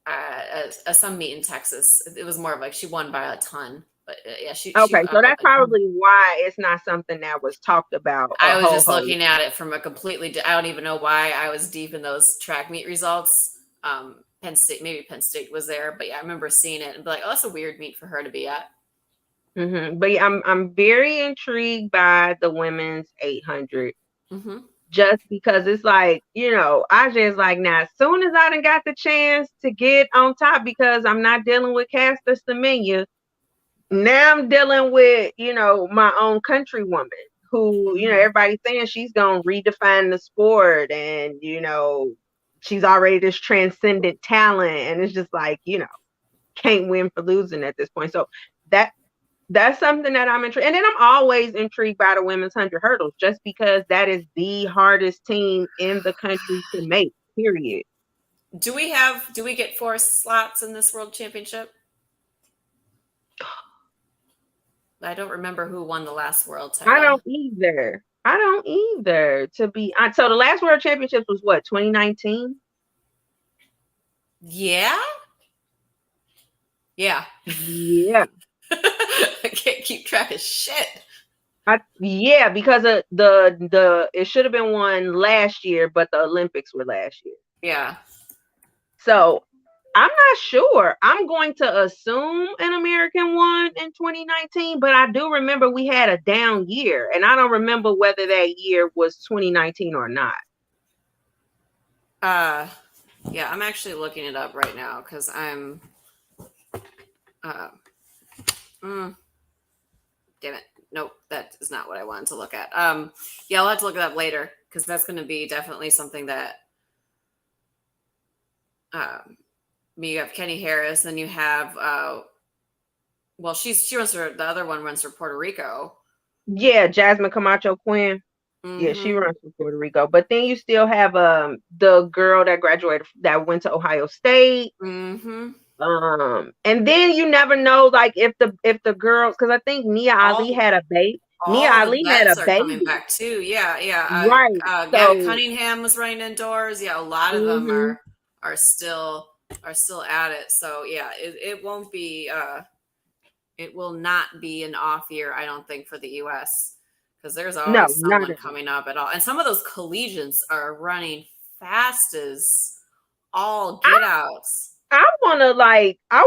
at some meet in Texas. It was more of like she won by a ton. But yeah, so that's probably why it's not something that was talked about. I was just looking at it from a completely, I don't even know why I was deep in those track meet results. Penn State was there, but yeah, I remember seeing it and be like, oh, that's a weird meet for her to be at. But yeah, I'm very intrigued by the women's 800. Just because it's like, I just like, now, as soon as I done got the chance to get on top, because I'm not dealing with Caster Semenya, now I'm dealing with, my own countrywoman who, everybody's saying she's going to redefine the sport and, she's already this transcendent talent. And it's just like, can't win for losing at this point. So that's something that I'm intrigued. And then I'm always intrigued by the women's 100 hurdles, just because that is the hardest team in the country to make, period. Do we get 4 slots in this world championship? I don't remember who won the last world title. I don't either. So the last world championships was what, 2019? Yeah. Yeah. I can't keep track of shit. Because of the it should have been one last year, but the Olympics were last year. Yeah. So I'm not sure. I'm going to assume an American won in 2019, but I do remember we had a down year, and I don't remember whether that year was 2019 or not. Yeah, I'm actually looking it up right now because I'm damn it. Nope, that is not what I wanted to look at. Yeah, I'll have to look it up later because that's going to be definitely something that you have Kenny Harris, then you have she runs for the other one runs for Puerto Rico. Yeah, Jasmine Camacho Quinn. Mm-hmm. Yeah, she runs for Puerto Rico. But then you still have the girl that graduated that went to Ohio State. Mm-hmm. And then you never know, like if the girls, because I think Nia Ali had a baby. Nia Ali had a baby coming back too. Yeah. Right. Gabby Cunningham was running indoors. Yeah, a lot of them are still at it. So yeah, it won't be it will not be an off year, I don't think, for the US, because there's always someone coming up at all. And some of those collegians are running fast as all get outs. I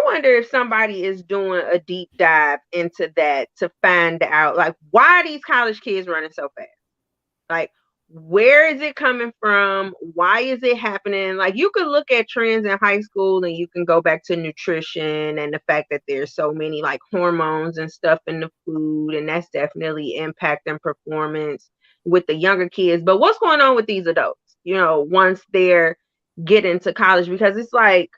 wonder if somebody is doing a deep dive into that to find out, like, why are these college kids running so fast? Like, where is it coming from? Why is it happening? Like, you could look at trends in high school and you can go back to nutrition and the fact that there's so many like hormones and stuff in the food, and that's definitely impacting performance with the younger kids. But what's going on with these adults, once they're getting to college? Because it's like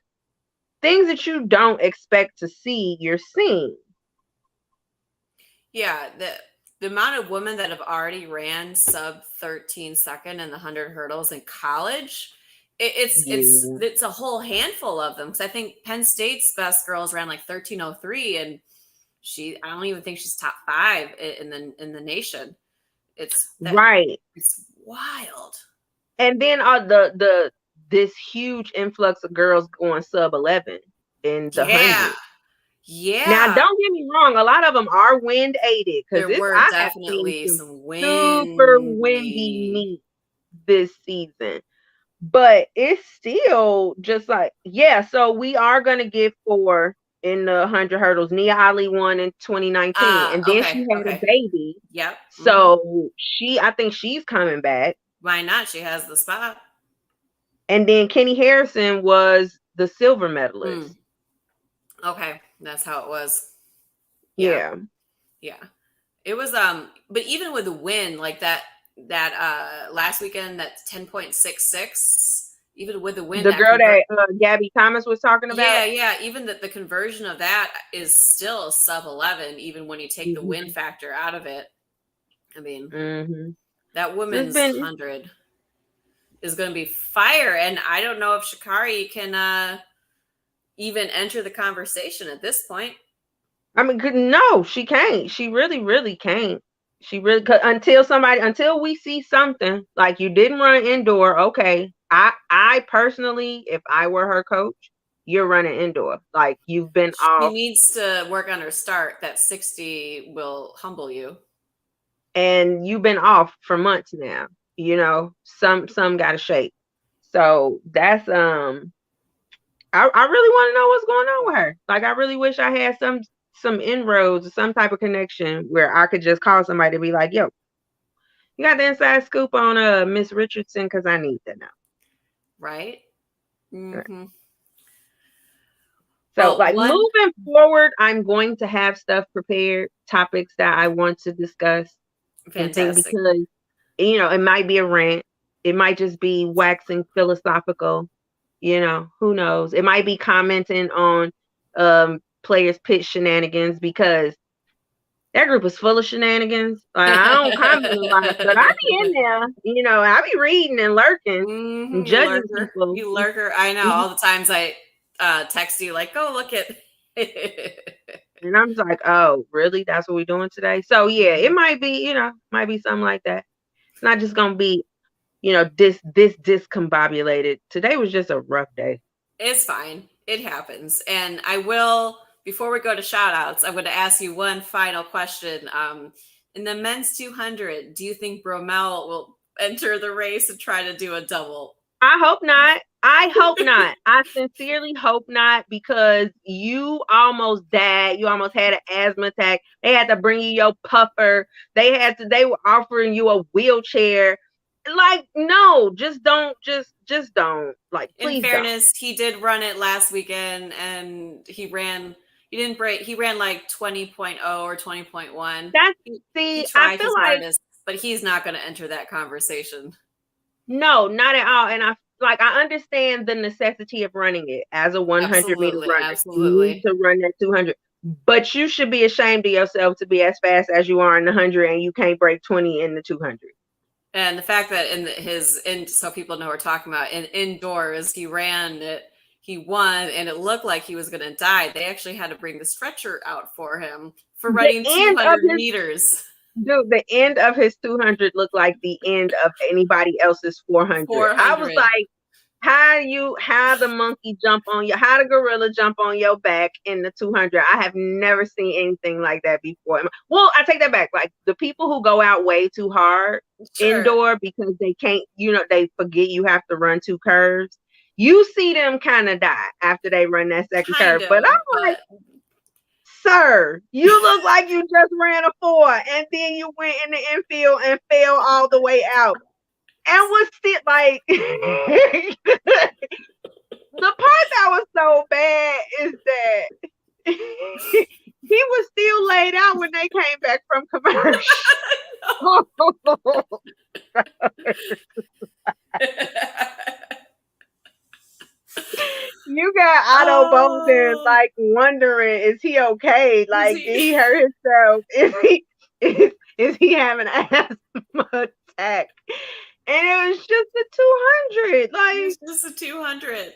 things that you don't expect to see, you're seeing. Yeah, the amount of women that have already ran sub 13 second in the 100 hurdles in college, it's a whole handful of them. Because I think Penn State's best girls ran like 13:03, and I don't even think she's top 5 in the nation. It's wild. And then this huge influx of girls going sub 11 in the 100. Yeah. Now, don't get me wrong. A lot of them are wind aided, because there were definitely some super windy meet this season. But it's still just like, so we are going to get 4 in the 100 hurdles. Nia Ali won in 2019, and then she had a baby. Yep. So I think she's coming back. Why not? She has the spot. And then Kenny Harrison was the silver medalist. Okay, that's how it was. Yeah. It was but even with the win, like that last weekend, that's 10.66, even with the win, the girl that Gabby Thomas was talking about. Yeah, even the conversion of that is still sub 11, even when you take the win factor out of it. I mean, that women's 100 is going to be fire, and I don't know if Sha'Carri can even enter the conversation at this point. I mean, no, she can't. She really, really can't. She really until we see something like you didn't run indoor. Okay, I personally, if I were her coach, you're running indoor. Like, you've been off. She needs to work on her start. That 60 will humble you. And you've been off for months now. Some got to shake. So that's I really want to know what's going on with her. Like, I really wish I had some inroads or some type of connection where I could just call somebody to be like, yo, you got the inside scoop on Miss Richardson, because I need to know. Right. Mm-hmm. So, moving forward, I'm going to have stuff prepared, topics that I want to discuss. Fantastic. Because, it might be a rant. It might just be waxing philosophical. Who knows? It might be commenting on players pitch shenanigans, because that group is full of shenanigans. I don't comment a lot, but I be in there, I be reading and lurking and You judging lurker. people. You lurker. I know. All the times I text you like, "Go look at." And I'm just like, oh, really? That's what we're doing today? So yeah, it might be, might be something like that. It's not just gonna be, this discombobulated. Today was just a rough day. It's fine. It happens. And I will, before we go to shout outs, I'm going to ask you one final question. In the men's 200, do you think Bromell will enter the race and try to do a double? I hope not. I hope not. I sincerely hope not, because you almost died. You almost had an asthma attack. They had to bring you your puffer. They were offering you a wheelchair. Like, no, just don't. Like, please. In fairness, he did run it last weekend, and he ran like 20.0 or 20.1. I feel like, hardest, but he's not going to enter that conversation. No, not at all. And I understand the necessity of running it as a 100-meter runner. Absolutely. You need to run that 200. But you should be ashamed of yourself to be as fast as you are in the 100 and you can't break 20 in the 200. And the fact that so people know what we're talking about, in indoors, he ran it, he won, and it looked like he was going to die. They actually had to bring the stretcher out for him for running 200 meters. Dude, the end of his 200 looked like the end of anybody else's 400. I was like, how the monkey jump on you? How the gorilla jump on your back in the 200? I have never seen anything like that before. Well, I take that back. Like, the people who go out way too hard indoor because they can't, they forget you have to run 2 curves. You see them kind of die after they run that second curve. But I'm like, sir, you look like you just ran a 4 and then you went in the infield and fell all the way out. And was still like, the part that was so bad is that he was still laid out when they came back from commercial. You got Otto Bolden like wondering, is he okay? Like, did he hurt himself? Is he having an asthma attack? And it was just a 200. Like, it was just a 200.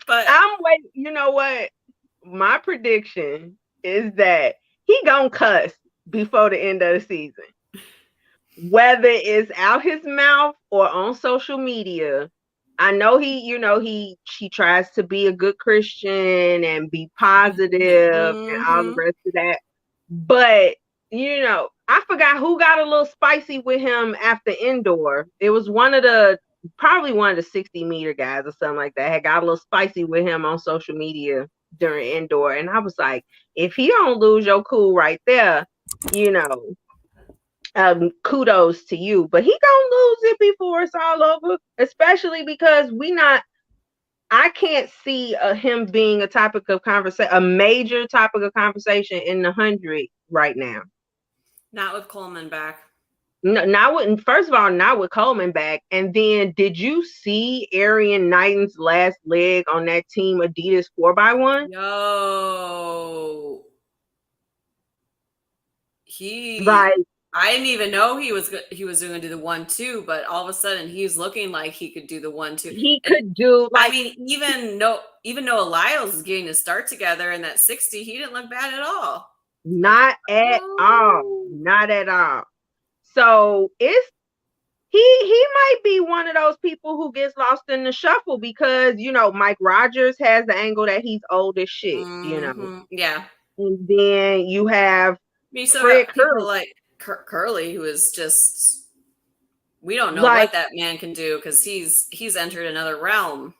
But I'm waiting. You know what? My prediction is that he gonna cuss before the end of the season. Whether it's out his mouth or on social media. I know he tries to be a good Christian and be positive and all the rest of that. But, I forgot who got a little spicy with him after indoor. It was probably one of the 60-meter guys or something like that had got a little spicy with him on social media during indoor. And I was like, if he don't lose your cool right there, kudos to you. But he gonna lose it before it's all over, especially because I can't see him being a major topic of conversation in the 100 right now. Not with Coleman back. No, first of all, not with Coleman back. And then, did you see Arian Knighton's last leg on that Team Adidas 4x1? Yo, I didn't even know he was going to do the 1-2, but all of a sudden he's looking like he could do the 1-2. He could do. I mean, even Noah Lyles is getting his start together in that 60. He didn't look bad at all. Not at all. Not at all. So he might be one of those people who gets lost in the shuffle because Mike Rogers has the angle that he's old as shit. Yeah. And then you have Fred Curly. Like Curly, who is just, we don't know what that man can do because he's entered another realm.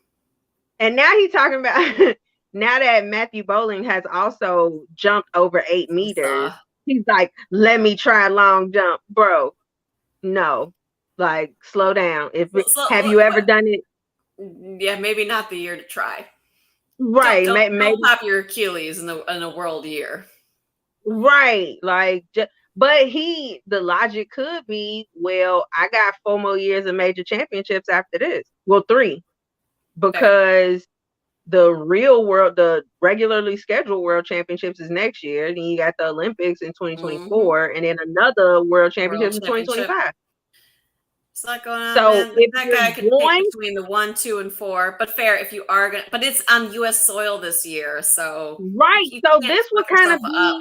And now he's talking about now that Matthew Bowling has also jumped over 8 meters, he's like, let me try long jump, bro. No, like, slow down. Have you ever done it? Yeah, maybe not the year to try. Right, don't pop your Achilles in a world year. Right, like, but the logic could be, well, I got 4 more years of major championships after this. Well, 3, because the real world, the regularly scheduled world championships is next year. Then you got the Olympics in 2024, and then another world championship in 2025. It's not going on, So man. if That you're guy could pick between the 1, 2, and 4. But fair if you are gonna. But it's on U.S. soil this year, so right. you So can't this would fuck kind of yourself up.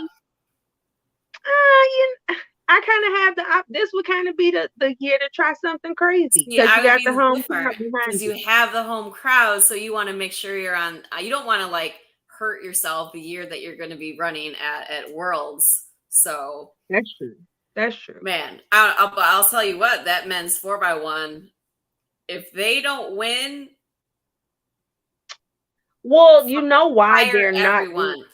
be. I kind of have this would kind of be the year to try something crazy Yeah, because I you would got be the home different crowd behind because you. you have the home crowd, so you want to make sure you're on. You don't want to like hurt yourself the year that you're going to be running at Worlds. So That's true. That's true. man, I'll tell you what, that men's 4x1, if they don't win, well, you know why fire they're not. everyone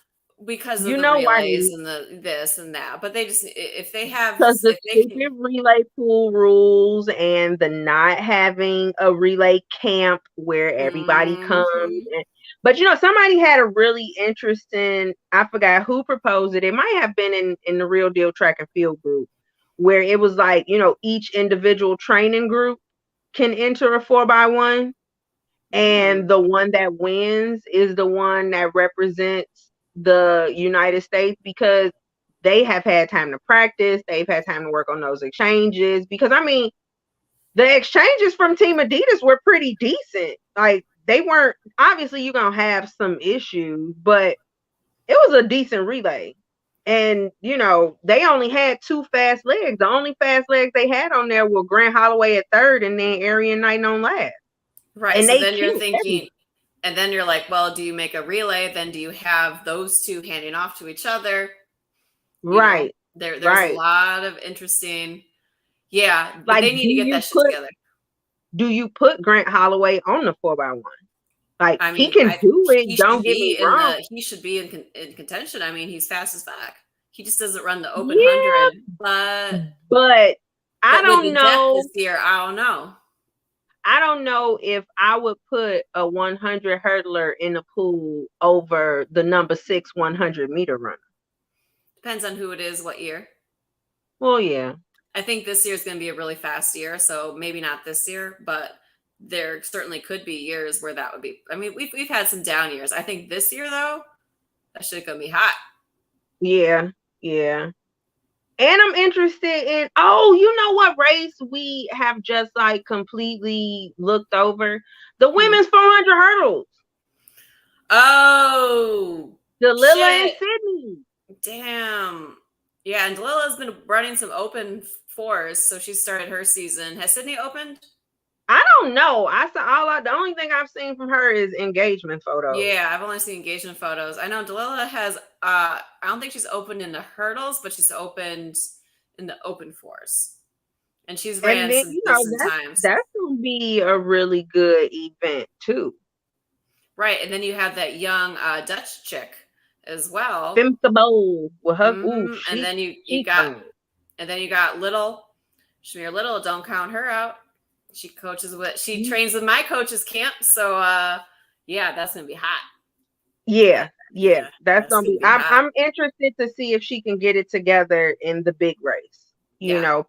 because of You the know why relays and the this and that. But they just if they have because the if they can, stupid relay pool rules and the not having a relay camp where everybody comes. But somebody had a really interesting. I forgot who proposed it. It might have been in the Real Deal Track and Field group where it was like each individual training group can enter a 4x1. And the one that wins is the one that represents the United States because they have had time to practice. They've had time to work on those exchanges. Because, I mean, the exchanges from Team Adidas were pretty decent. Like, they weren't, obviously, you're going to have some issues, but it was a decent relay. And, they only had 2 fast legs. The only fast legs they had on there were Grant Holloway at third and then Arian Knight on last. right. And So they then you're killed thinking, everything. and then you're like, well, do you make a relay? Then do you have those two handing off to each other? Right. There's right. a lot of interesting. Yeah, but like they need to get that shit together. Do you put Grant Holloway on the 4x1? Like, I mean, he can do it. Don't get me wrong. He should be in contention. I mean, he's fast as fuck. He just doesn't run the open Yeah, 100, but I with don't the depth know. this year, I don't know. I don't know if I would put a 100 hurdler in the pool over the number 6 100-meter runner. Depends on who it is, what year. Well, yeah. I think this year is going to be a really fast year, so maybe not this year, but there certainly could be years where that would be. I mean, we've had some down years. I think this year though, that shit gonna be hot. Yeah. And I'm interested in, you know what race we have just like completely looked over? The women's 400 hurdles. Oh, Delilah and Sydney. Damn. Yeah, and Delilah's been running some open 4s, so she started her season. Has Sydney opened? I don't know. The only thing I've seen from her is engagement photos. Yeah, I've only seen engagement photos. I know Delilah has I don't think she's opened in the hurdles, but she's opened in the open 4s. And she's ran some decent times. That's gonna be a really good event too. Right. And then you have that young Dutch chick as well. Femtable with her. And then you got Little, Shamir Little. Don't count her out. She trains with my coach's camp. So that's gonna be hot. Yeah. That's gonna be I'm interested to see if she can get it together in the big race.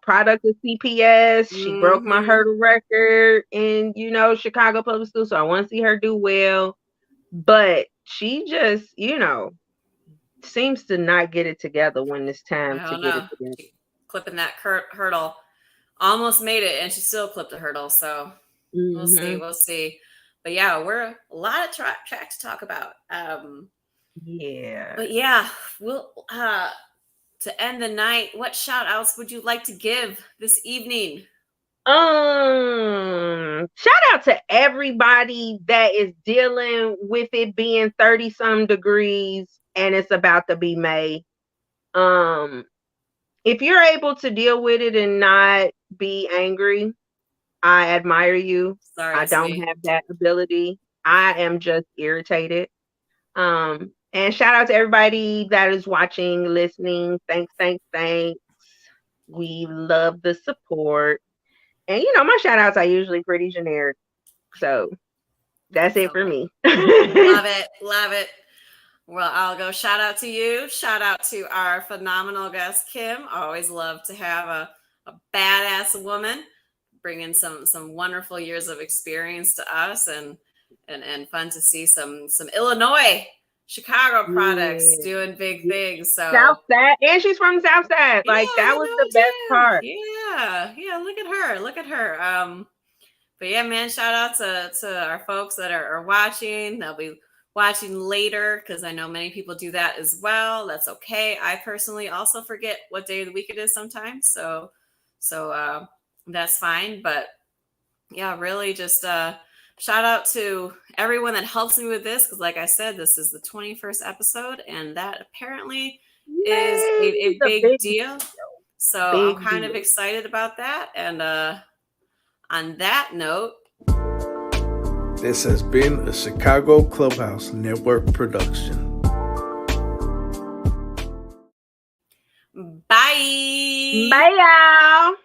Product of CPS. She broke my hurdle record in, Chicago Public School. So I want to see her do well. But she just, seems to not get it together when it's time to get it together. She clipping that hurdle. Almost made it, and she still clipped a hurdle. So we'll see. But yeah, we're a lot of track to talk about. Yeah. But yeah, we'll to end the night, what shout outs would you like to give this evening? Shout out to everybody that is dealing with it being 30-some degrees and it's about to be May. If you're able to deal with it and not be angry, I admire you. Sorry, I don't have that ability. I am just irritated. And shout out to everybody that is watching, listening. Thanks. We love the support. And my shout outs are usually pretty generic. So that's it for me. Love it. Well, I'll go shout out to you. Shout out to our phenomenal guest, Kim. I always love to have a badass woman bringing some wonderful years of experience to us. And and fun to see some Illinois, Chicago products doing big things. So South Side, and she's from the South Side. Like that was the best part. Yeah. Look at her. But yeah, man, shout out to our folks that are watching. They'll be watching later because I know many people do that as well. That's okay. I personally also forget what day of the week it is sometimes. So that's fine. But yeah, really just shout out to everyone that helps me with this. Because like I said, this is the 21st episode, and that apparently is a big deal. So I'm kind of excited about that. And on that note, this has been a Chicago Clubhouse Network production. Bye. Bye, y'all.